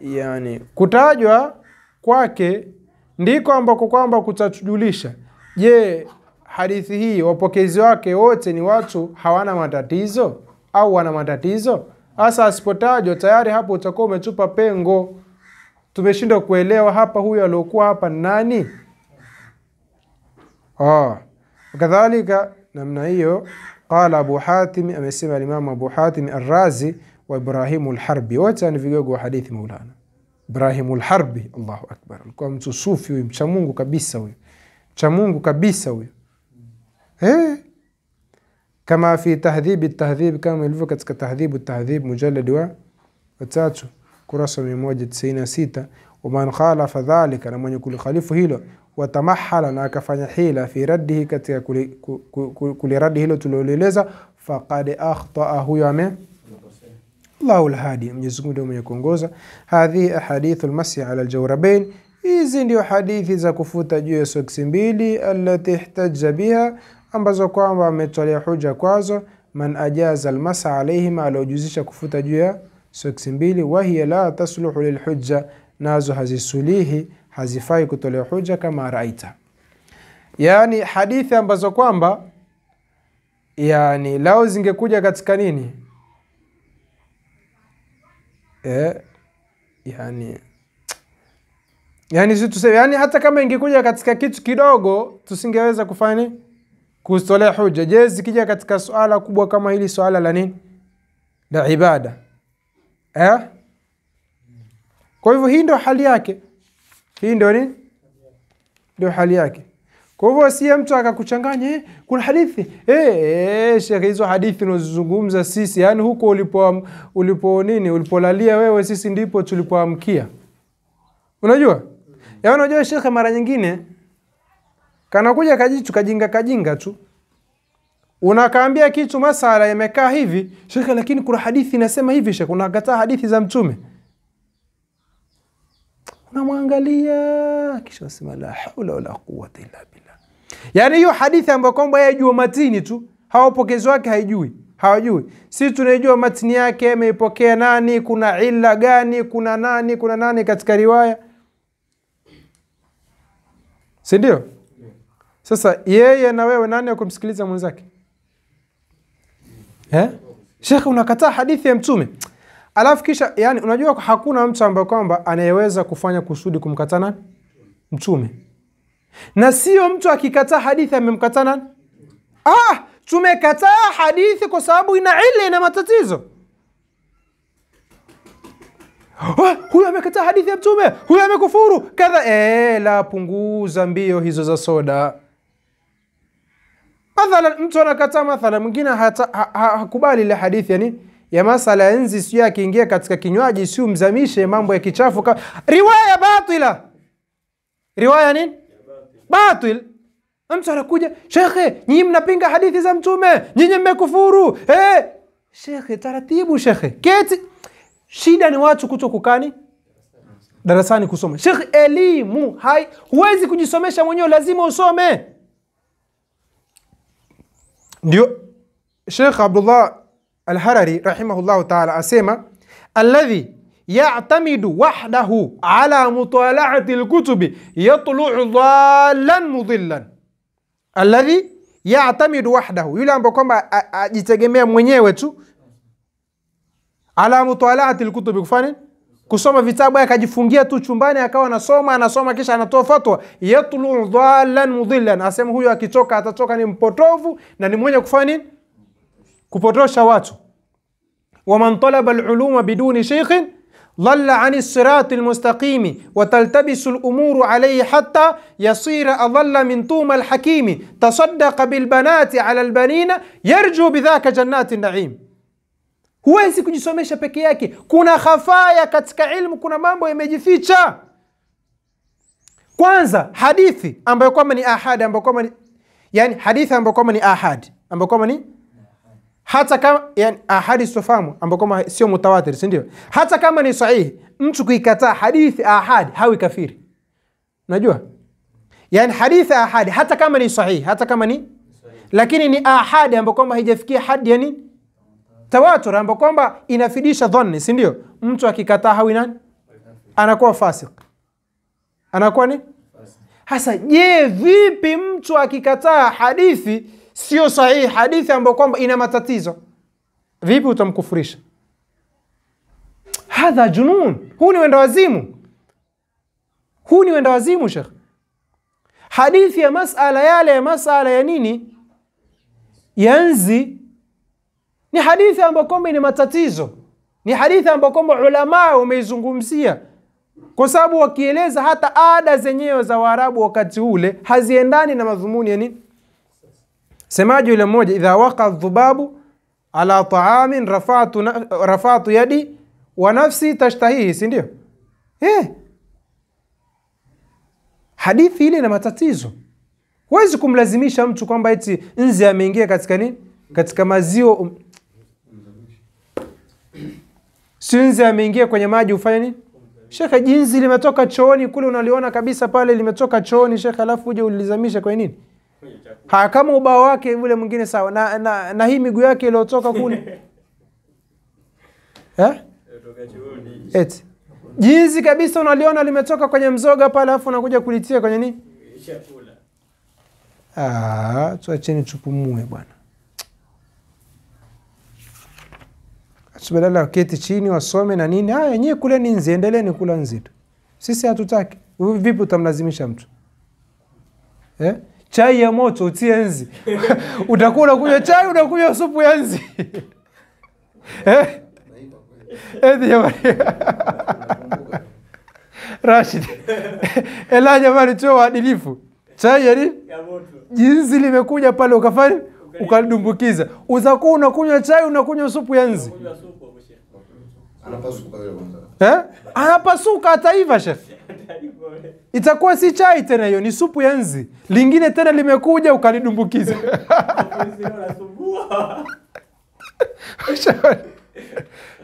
yani kutajwa kwake ndiko ambako kwamba kutatujulisha, je, hadithi hii wapokezi wake wote ni watu hawana matatizo au wana matatizo? Hasa asipotajwa tayari hapo utakuwa umetupa pengo, tumeshindwa kuelewa hapa huyu aliyokuwa hapa nani. Kadhalika namna hiyo qala Abu Hatim, amesema Imam Abu Hatim Ar-Razi wa Ibrahim al-Harbi, wote ni vigogo wa hadithi Maulana. Ibrahim al-Harbi, Allahu akbar, alikuwa mtu sufi huyu, mcha Mungu kabisa huyu, mcha Mungu kabisa huyu. Kama fi tahdhib at-tahdhib, kama ilivyo katika tahdhib at-tahdhib mujallad wa 3 kurasa 196, wa man khalafa dhalika, na mwenye kulikhalifu hilo, watamahala, na akafanya hila, fi raddihi, katika kuliradi hilo tuliloeleza, faqad akhta'a, huyo Allahu al-hadi, Mwenyezi Mungu ndiye mwenye kuongoza. Hadhi ahadithu al-masih ala al-jawrabain, hizi ndio hadithi za kufuta juu ya soksi mbili, allati ihtajja biha, ambazo kwamba ametolea hoja kwazo, man ajaza al-masa alayhima, alojuzisha kufuta juu ya soksi mbili, wa hiya la tasluhu lilhujja, nazo hazisulihi, hazifai kutolea hoja, kama raita. Yani hadithi ambazo kwamba yani lao zingekuja katika nini, yani sisi tuseme, yani hata kama ingekuja katika kitu kidogo tusingeweza kufanya kustolea hoja. Je, zikija katika swala kubwa kama hili, swala la nini, la ibada, kwa hivyo hii ndio hali yake, hii ndio nini, ndio hali yake. Kwa hivyo si mtu akakuchanganya, kuna hadithi shekhi, hizo hadithi unazozungumza sisi, yani huko ulipolalia wewe, sisi ndipo tulipoamkia. Unajua unajua shekhi, mara nyingine kanakuja kajitu kajinga tu, unakaambia kitu masala yamekaa hivi, shekhi, lakini kuna hadithi inasema hivi, shekhi, unakataa hadithi za mtume. Unamwangalia kisha unasema la haula wala quwwata illa billah. Yani hiyo hadithi ambayo kwamba yajua matini tu, hawapokezi wake hawajui. Sisi tunajua matini yake, ameipokea nani, kuna illa gani, kuna nani katika riwaya, si ndio? Sasa yeye na wewe, nani akumsikiliza mwenzake? Sheikh, unakataa hadithi ya mtume. Alafu kisha yani unajua hakuna mtu ambaye kwamba anayeweza kufanya kusudi kumkatana mtume. Na sio mtu akikataa hadithi amemkatana. Tumekataa hadithi kwa sababu ina ina matatizo. Huyu amekataa hadithi ya mtume, huyu amekufuru kadha. La, punguza mbio hizo za soda. Mathalan mtu anakataa, mathalan mwingine hakubali ile hadithi yani ya masala enzi, sio akiingia katika kinywaji sio mzamishe mambo ya kichafu riwaya batila. Riwaya nini? Batil. mtu anakuja, shekhe, nyinyi mnapinga hadithi za mtume, nyinyi mmekufuru. Shekhe, taratibu shekhe. Keti. Shida ni watu kutokukani darasani kusoma. Shekhe, elimu huwezi kujisomesha mwenyewe, lazima usome. Ndio Sheikh Abdullah Al-Harari rahimahullah ta'ala asema, alladhi ya'tamidu wahdahu ala mutala'ati al-kutubi yatlu'u dhallan mudillan. Alladhi ya'tamidu wahdahu, yule ambaye kwamba ajitegemea mwenyewe tu, ala mutala'ati al-kutubi, kufanya kusoma vitabu, akajifungia tu chumbani akawa anasoma kisha anatoa fatwa, yatlu'u dhallan mudillan. Asema huyo akitoka atatoka ni mpotovu na ni mwenye kufanya kupotosha watu. ومن طلب العلوم بدون شيخ ضل عن الصراط المستقيم وتلتبس الأمور عليه حتى يصير أضل من طوم الحكيم تصدق بالبنات على البنين يرجو بذاك جنات النعيم. Huwezi kujisomesha peke yake, kuna khafaya katika ilmu, kuna mambo yamejificha. Kwanza hadithi ambayo kwamba ni ahad, ambayo kwamba ni hadithi ambayo kwamba ni ahad, ambayo kwamba ni hata kama ahadi sofahamu, ambayo kwamba sio mutawatir, si ndio? Hata kama ni sahihi, mtu kuikataa hadithi ahad hawi kafiri. Unajua? Hadithi ahad hata kama ni sahihi, hata kama ni lakini ni ahad ambayo kwamba haijafikia hadi tawatur, ambapo kwamba inafidisha dhanni, si ndio? Mtu akikataa hawi nani? Anakuwa fasik. Anakuwa ni? Hasa je, vipi mtu akikataa hadithi sio sahihi, hadithi ambayo kwamba ina matatizo, vipi utamkufurisha? Hadha junun. Huu ni wenda wazimu. Huu ni wenda wazimu, Sheikh. Hadithi ya masala ya nini? Yanzi ni hadithi ambayo kwamba ina matatizo. Ni hadithi ambayo kwamba ulama wameizungumzia, kwa sababu wakieleza hata ada zenyewe za Waarabu wakati ule haziendani na madhumuni ya nini. Semaji yule mmoja, idha waqa dhubabu ala ta'amin rafa'tu yadi wa nafsi tashtahihi, si ndio? Hadithi ile ina matatizo. Huwezi kumlazimisha mtu kwamba eti nzi ameingia katika nini? Katika mazio. Si nzi ameingia kwenye maji ufanye nini? Shekhe, jinsi limetoka chooni kule, unaliona kabisa pale limetoka chooni, shekhe, alafu uje ulizamisha kwa nini? Kama ubao wake ule mwingine sawa na hii miguu yake iliyotoka kule. Eti jinsi kabisa unaliona limetoka kwenye mzoga pale, alafu unakuja kulitia kwenye nini? Tuacheni tupumue bwana. Subhanallah, keti chini wasome na nini. Yenyewe kule ni nzi, endeleeni kula nzi tu. Sisi hatutaki. Vipi utamlazimisha mtu? Chai ya moto utie nzi. Utakuwa unakunywa chai, unakunywa supu ya nzi. Jamani. Rashid. Jamani, tuwe waadilifu. Chai ya nini? Ya moto. Jinsi limekuja pale ukafanya ukadumbukiza. Utakuwa unakunywa chai, unakunywa supu ya nzi. Anapasuka yule kwanza. Anapasuka ataiva, chef. Itakuwa si chai tena, hiyo ni supu ya nzi. Lingine tena limekuja ukalidumbukiza.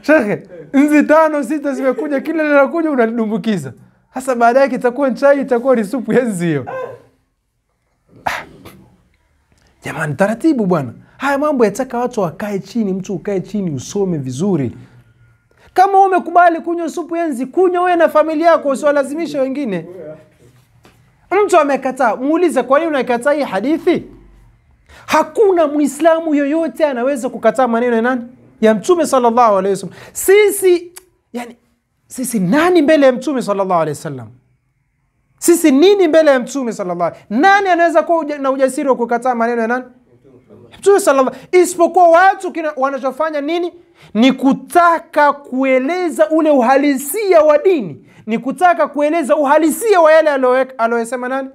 Shekhe, nzi 5 6 zimekuja, kila linakuja unalidumbukiza. Hasa baadaye itakuwa chai, itakuwa ni supu ya nzi hiyo. Jamani, taratibu bwana. Haya mambo yataka watu wakae chini, mtu ukae chini usome vizuri. Kama umekubali kunywa supu ya nzi, kunywa wewe na familia yako, usiwalazimishe wengine. Mtu amekataa, muulize kwa nini unakataa hii hadithi? Hakuna Muislamu yoyote anaweza kukataa maneno ya nani? Ya Mtume sallallahu alaihi wasallam. Sisi nani mbele ya Mtume sallallahu alaihi wasallam? Sisi nini mbele ya Mtume sallallahu? Nani anaweza kuwa na ujasiri wa kukataa maneno ya nani? Mtume sallallahu. Isipokuwa watu wanachofanya nini? Ni kutaka kueleza ule uhalisia wa dini. Ni kutaka kueleza uhalisia wa yale aliyosema nani?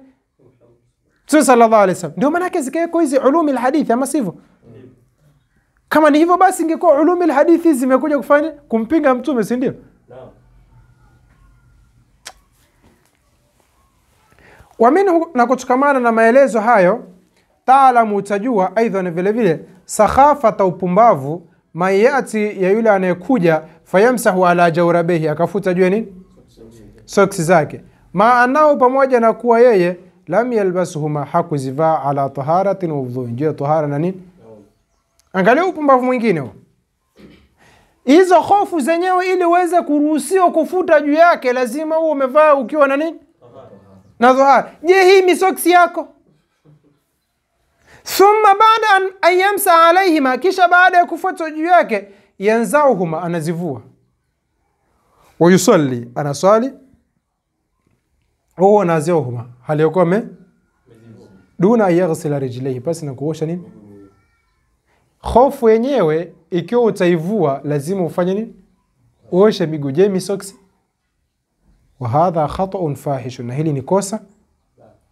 Mtume sallallahu alaihi wasallam. Ndio maana yake zikawekwa hizi ulumi alhadithi, ama sivyo? Kama ni hivyo basi ingekuwa ulumi alhadithi zimekuja kufanya kumpinga Mtume, si ndio? Waminhu, na kutukamana na maelezo hayo, taalamu, utajua, aidha na vile vile sakhafata, upumbavu, mayati, ya yule anayekuja, fayamsahu ala jawrabihi, akafuta juu nini? Soksi zake. Maanao, pamoja na kuwa yeye lam yalbasuhuma, hakuzivaa, ala taharatin wa wudhu, juu tahara na nini? Angalia upumbavu mwingine huo. Hizo hofu zenyewe ili uweze kuruhusiwa kufuta juu yake lazima uwe umevaa ukiwa na nini? Na tahara. Je, hii misoksi yako? Thumma baada an yamsa alaihima, kisha baada ya kufuta juu yake, yanzauhuma, anazivua. Wa yusalli, anaswali. Huwa naziuhuma, hali yakuwa duna yaghsila rijlaihi, basi na kuosha nini? Hofu yenyewe ikiwa utaivua lazima ufanye nini? Uoshe miguu. Je, misoksi? Wa hadha khata'un fahish, na hili ni kosa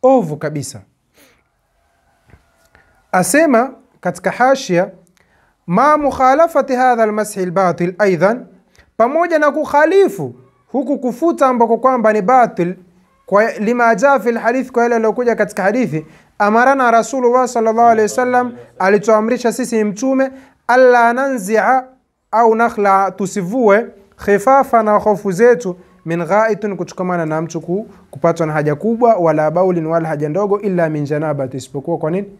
ovu kabisa. Asema katika hashia, ma mukhalafati hadha almashi albatil aidan, pamoja na kukhalifu huku kufuta ambako kwamba ni batil, kwa lima jaa fi alhadith, kwa ile iliyokuja katika hadithi, amarana Rasulullah sallallahu alayhi wasallam, alituamrisha sisi mtume, alla nanzi'a au nakhla, tusivue, khifafa, na hofu zetu, min ghaitun, kutukamana na mtu kupatwa na haja kubwa, wala baulin, wala haja ndogo, illa min janabati, isipokuwa kwa nini?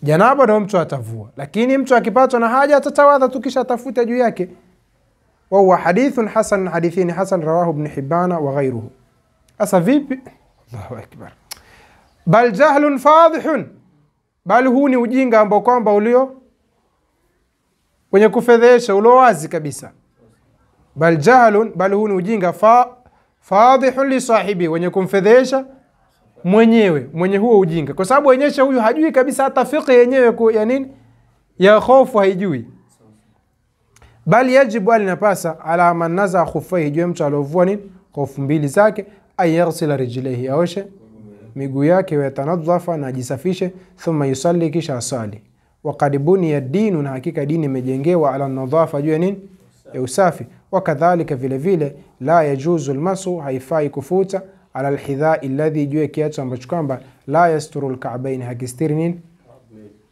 Janaba ndio mtu atavua, lakini mtu akipatwa na haja atatawadha tukisha atafuta juu yake. Wa huwa hadithun hasan, hadithini hasan, rawahu Ibn Hibban wa ghayruhu. Asa vipi? Allahu akbar. Bal jahlun fadhihun, bali huu ni ujinga ambao kwamba ulio wenye kufedhesha, ulio wazi kabisa. Bal jahlun, bali huu ni ujinga fadhihun li sahibi, wenye kumfedhesha mwenye huo ujinga, kwa sababu wenyesha huyu hajui kabisa hata fiqh yenyewe ya nini, ya hofu haijui. Bali yajibu, alinapasa, ala man naza khufaihi, juu mtu alovua nini? Hofu mbili zake, ayaghsila rijlaihi, aoshe miguu yake, wa yatanadhafa, na jisafishe, thumma yusalli, kisha asali. Wa qad buniya dinu, na hakika dini imejengewa, ala nadhafa, juu ya nini? Ya usafi. Wa kadhalika vile vile, la yajuzu almasu, haifai kufuta, ala alhidha'i alladhi, juu ya kiatu ambacho kwamba la yasturu alka'bayn, hakistiri nini?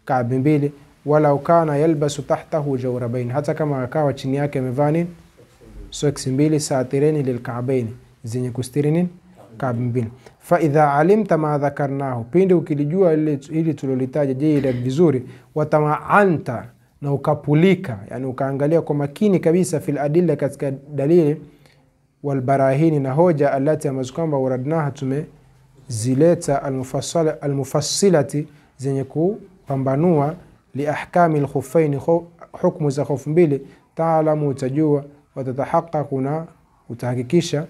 Ka'bi mbili. Wala ukana yalbasu tahtahu jawrabayn, hata kama akawa chini yake amevaa nini? Soksi mbili, satireni lilka'bayn, zenye kustiri nini? Ka'bi mbili. Fa idha alimta ma dhakarnahu, pindi ukilijua ili tulolitaja jayida vizuri, watama'anta, na ukapulika, yani ukaangalia kwa makini kabisa, fil adilla, katika dalili, wal barahini, na hoja, allati amazukamba waradnaha, tumezileta, almufassilati, zenye kupambanua, li ahkami alkhuffain, hukmu za khofu mbili, taalamu, utajua, watatahaqaqu, na utahakikisha,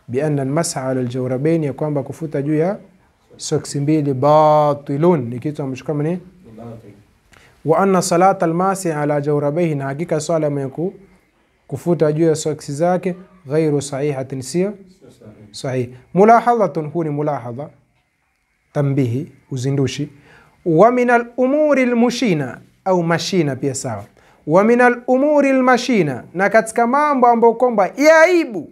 bi anna almas'a ala aljawrabayn, ya kwamba kufuta juu ya soksi mbili batilun, ni kitu ambacho kama ni wa anna salata almasi ala jawrabayhi, na hakika swala mwenye kufuta juu ya soksi zake, ghairu sahihatin, sio sahih. Mulahadhatun, huni mulahadha, tambihi, uzindushi. Wa min al-umuri al-mushina, au mashina pia sawa. Wa min al-umuri al-mashina, na katika mambo ambayo kwamba yaibu,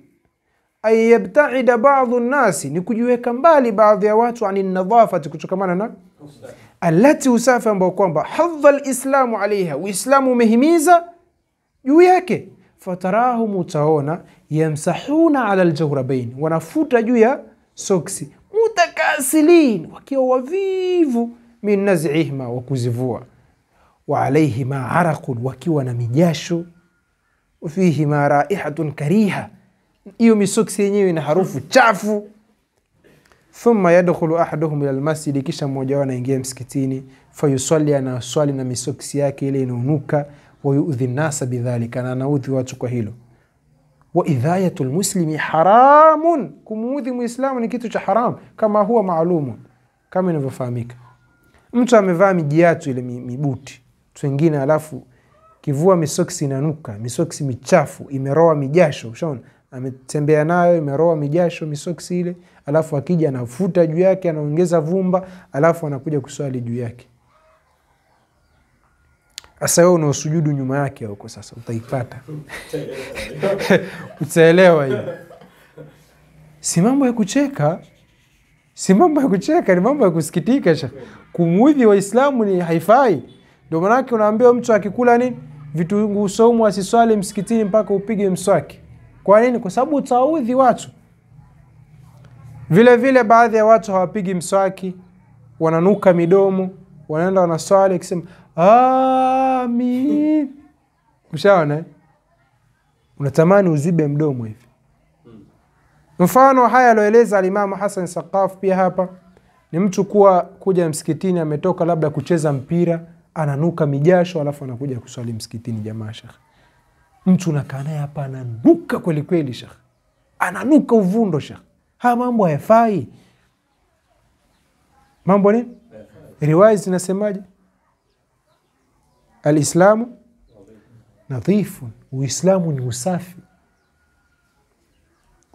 ay yabta'ida ba'dhu an-nasi, ni kujiweka mbali baadhi ya watu, ani nadhafati, kutokamana na alati, usafi ambao kwamba hadha al-islamu alaiha, uislamu umehimiza juu yake. Fatarahu, mutaona, yamsahuna ala aljawrabayn, wanafuta juu ya soksi, mutakasilin, wakiwa wavivu, min naz'ihima, wakuzivua, wa alayhima araqun, wakiwa na mijasho, fihima raihatun kariha, hiyo misoksi yenyewe ina harufu chafu. Thumma yadkhulu ahaduhum ila almasjid, kisha mmoja wao anaingia msikitini, fayusalli, na swali na misoksi yake ile inanuka, wa yu'dhi an-nasa bidhalika, na anaudhi watu kwa hilo. Wa idhayatul muslimi haramun, kumuudhi muislamu ni kitu cha haram, kama huwa maalumu, kama inavyofahamika. Mtu amevaa mijiatu ile mibuti tu wengine, alafu kivua misoksi inanuka, misoksi michafu, imeroa mijasho, ushaona, ametembea nayo imeroa mijasho misoksi ile, alafu akija anafuta juu yake, anaongeza vumba, alafu anakuja kuswali juu yake. Asa wewe unaosujudu nyuma yake huko, sasa utaipata. Utaelewa hiyo. Si mambo ya kucheka. Si mambo ya kucheka, ni mambo ya kusikitika Sheikh. Kumuudhi Waislamu ni haifai. Ndio maana unaambiwa mtu akikula nini vitunguu saumu asiswali msikitini mpaka upige mswaki. Kwa nini? Kwa sababu utaudhi watu. Vile vile baadhi ya watu hawapigi mswaki, wananuka midomo, wanaenda wanaswali kisema amin. Ushaona? Unatamani uzibe mdomo hivi. Mfano haya aloeleza al-Imam Hassan Saqaf pia hapa ni mtu kuja msikitini ametoka labda kucheza mpira, ananuka mijasho alafu anakuja kuswali msikitini jamaa Sheikh. Mtu unakaa naye hapa ananuka kweli kweli Sheikh. Ananuka uvundo Sheikh. Haya mambo hayafai. Mambo nini? Riwaya zinasemaje? Al-Islamu nadhifun. Uislamu ni usafi.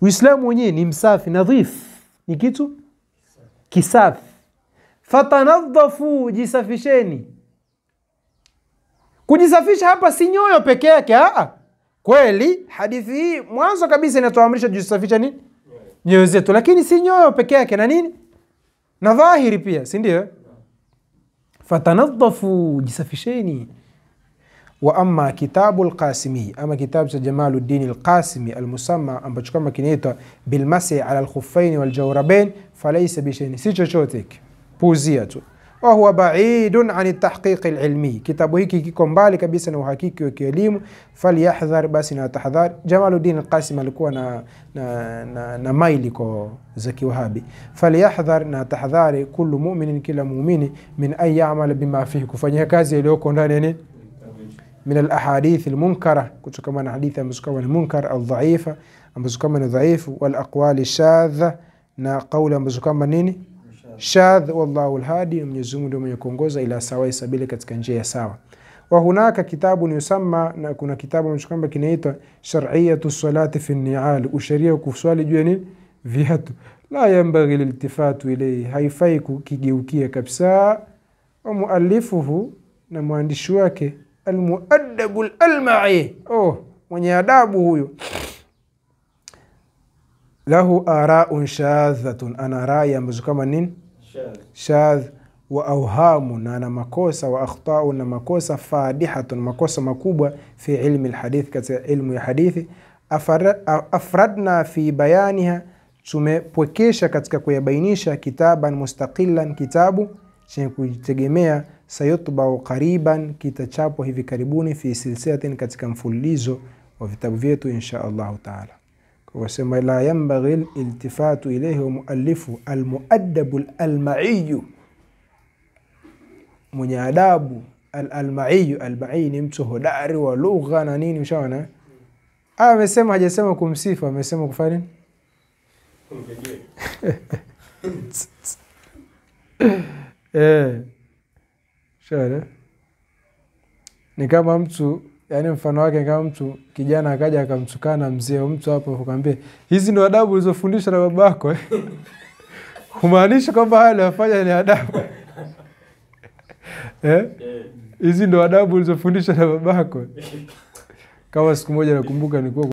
Uislamu wenyewe ni msafi, nadhif. Ni kitu kisafi. Fatanadhafu, jisafisheni. Kujisafisha hapa si nyoyo peke yake, kweli hadithi hii mwanzo kabisa inatuamrisha jisafisha nini? Nyoyo zetu, lakini si nyoyo peke yake na nini? Na dhahiri pia, si ndio? Fatanadhafu, jisafisheni. Wa amma kitabu al-Qasimi, ama kitabu cha Jamaluddin al-Qasimi al-musamma ambacho kama kinaitwa bil mas'i ala al-khuffain wal jawrabain falaysa bi shay'in, si chochote puuzia tu. Wa huwa ba'idun an at-tahqiq al-ilmi, kitabu hiki kiko mbali kabisa na uhakiki wa kielimu. Falyahdhar, basi na tahadhari. Jamaluddin al-Qasimi alikuwa na maili kwa za kiwahabi. Falyahdhar, na tahadhari, kullu mu'minin, kila muumini, min an ya'mal bima fihi, kufanya kazi iliyoko ndani ya nini من الأحاديث المنكرة كما حديث مسكوا المنكر الضعيفة مسكوا الضعيف والأقوال الشاذة نا قولا مسكوا نيني شاذ والله الهادي من يزوم دوم يكونغوزا إلى سواء سبيل katika njia sawa. وهناك كتاب يسمى na kuna kitabu مسكوا kinaitwa شرعية الصلاة في النعال, usharia kuswali juu ni viatu. La yanbaghi liltifatu ilayhi, haifai kugeukia kabisa. Wa muallifuhu, na mwandishi wake المؤدب الألمعي, mwenye adabu huyo. Lahu ara'un shadhatun, ana rai ambazo kama nini? Shadh. Wa awhamu, na ana makosa. Wa akhta'u, na makosa. Fadihatun, makosa makubwa. Fi ilmi alhadith, katika ilmu ya hadithi. Afradna fi bayaniha, tumepwekesha katika kuyabainisha. Kitaban mustaqilan, kitabu chenye kujitegemea. Sayutbau qariban, kitachapwa hivi karibuni. Fi silsilatin, katika mfululizo wa vitabu vyetu insha Allah taala. Kwa sema la yanbaghi iltifatu ilayhi wa muallifu almuaddabu alma'i, mwenye adabu. Alma'i ni mtu hodari wa lugha na nini, ushaona? Amesema, hajasema kumsifu, amesema kufanya Shara. Ni kama mtu, yani mfano wake kama mtu kijana akaja akamtukana mzee, mtu hapo akamwambia hizi ndio adabu ulizofundishwa na babako. Humaanisha kwamba haya anafanya ni adabu. Hizi ndio adabu ulizofundishwa na babako. Kama siku moja nakumbuka nilikuwa